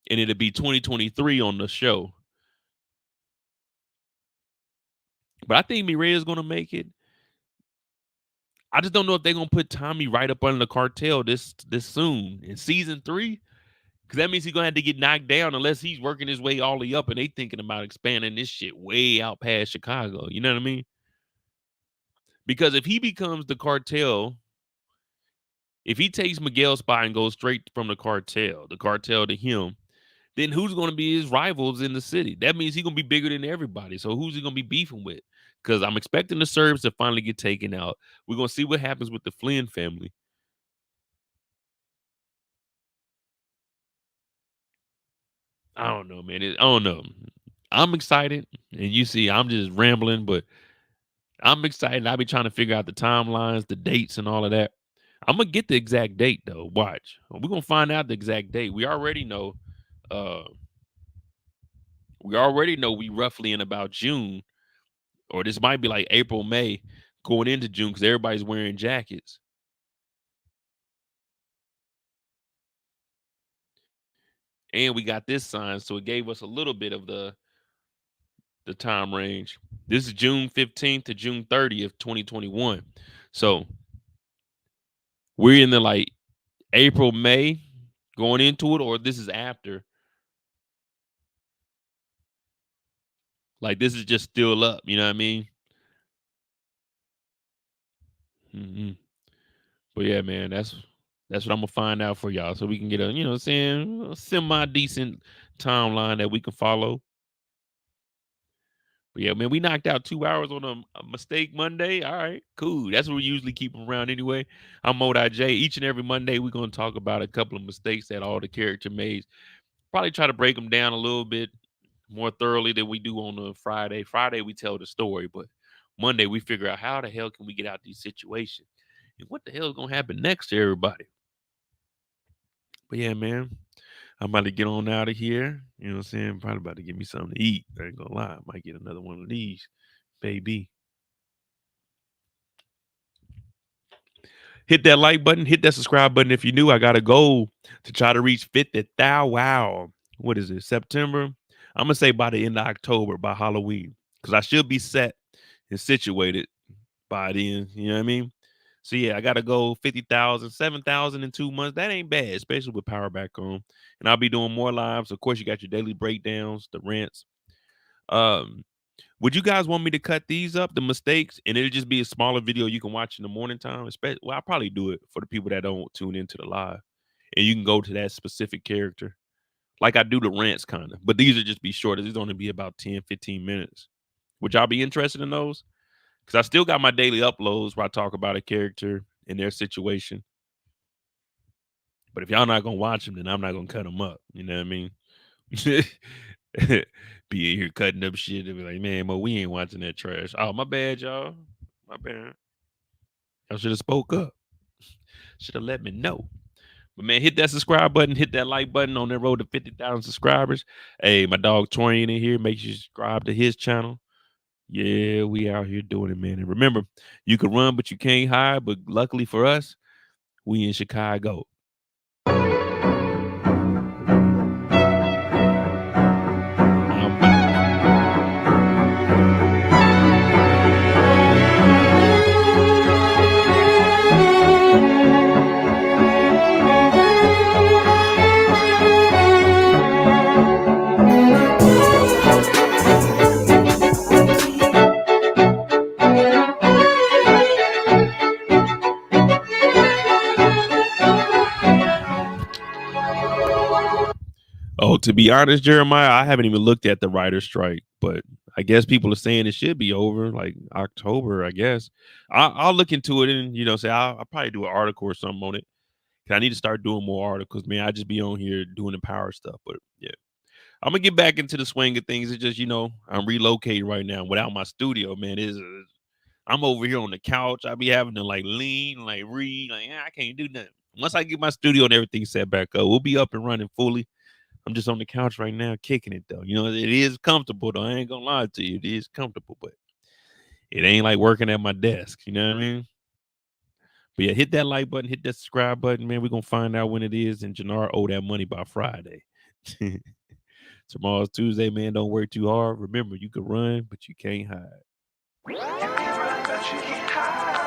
And it'll be 2023 on the show. But I think Miriam's going to make it. I just don't know if they're going to put Tommy right up under the cartel this soon in season 3. Because that means he's going to have to get knocked down unless he's working his way all the way up and they thinking about expanding this shit way out past Chicago. You know what I mean? Because if he becomes the cartel, if he takes Miguel's spot and goes straight from the cartel to him, then who's going to be his rivals in the city? That means he's going to be bigger than everybody. So who's he going to be beefing with? Because I'm expecting the Serbs to finally get taken out. We're going to see what happens with the Flynn family. I don't know, man. I don't know. I'm excited. And you see, I'm just rambling, but I'm excited. I'll be trying to figure out the timelines, the dates, and all of that. I'm going to get the exact date, though. Watch. We're going to find out the exact date. We already know. We roughly in about June. Or this might be like April, May, going into June because everybody's wearing jackets. And we got this sign, so it gave us a little bit of the time range. This is June 15th to June 30th, 2021. So we're in the like April, May going into it, or this is after. Like this is just still up, you know what I mean? Mm-hmm. But yeah, man, that's what I'm gonna find out for y'all, so we can get a, you know what I'm saying, a semi-decent timeline that we can follow. But yeah, man, we knocked out 2 hours on a mistake Monday. All right, cool. That's what we usually keep them around anyway. I'm Modi J. Each and every Monday, we're gonna talk about a couple of mistakes that all the character made. Probably try to break them down a little bit more thoroughly than we do on a Friday. Friday we tell the story, but Monday we figure out how the hell can we get out these situations and what the hell is gonna happen next to everybody. But yeah, man, I'm about to get on out of here. You know what I'm saying? Probably about to get me something to eat. I ain't gonna lie. I might get another one of these, baby. Hit that like button. Hit that subscribe button if you're new. I got a goal to try to reach 50,000. Wow. What is it? September? I'm going to say by the end of October, by Halloween. Because I should be set and situated by then. You know what I mean? So yeah, I got to go 50,000, 7,000 in 2 months. That ain't bad, especially with power back on. And I'll be doing more lives. Of course, you got your daily breakdowns, the rants. Would you guys want me to cut these up, the mistakes, and it'll just be a smaller video you can watch in the morning time? Well, I'll probably do it for the people that don't tune into the live. And you can go to that specific character. Like I do the rants kind of. But these will just be shorter. These only be about 10, 15 minutes. Would y'all be interested in those? Because I still got my daily uploads where I talk about a character and their situation. But if y'all not going to watch them, then I'm not going to cut them up. You know what I mean? Be in here cutting up shit and be like, man, but we ain't watching that trash. Oh, my bad, y'all. My bad. Y'all should have spoke up. Should have let me know. But man, hit that subscribe button, hit that like button on that road to 50,000 subscribers. Hey, my dog Torian in here. Make sure you subscribe to his channel. Yeah, we out here doing it, man. And remember, you can run, but you can't hide. But luckily for us, we in Chicago. Oh, to be honest, Jeremiah, I haven't even looked at the writer's strike, but I guess people are saying it should be over like October. I guess I'll look into it and say I'll probably do an article or something on it. 'Cause I need to start doing more articles, man. I just be on here doing the power stuff, but yeah. I'm gonna get back into the swing of things. It's just, I'm relocating right now without my studio, man. I'm over here on the couch. I be having to like lean, like read, like I can't do nothing. Once I get my studio and everything set back up, we'll be up and running fully. I'm just on the couch right now, kicking it though. It is comfortable though. I ain't gonna lie to you, it is comfortable, but it ain't like working at my desk. You know what I mean? But yeah, hit that like button, hit that subscribe button, man. We're gonna find out when it is, and Jenard owe that money by Friday. Tomorrow's Tuesday, man. Don't work too hard. Remember, you can run, but you can't hide. You can run, but you can't hide.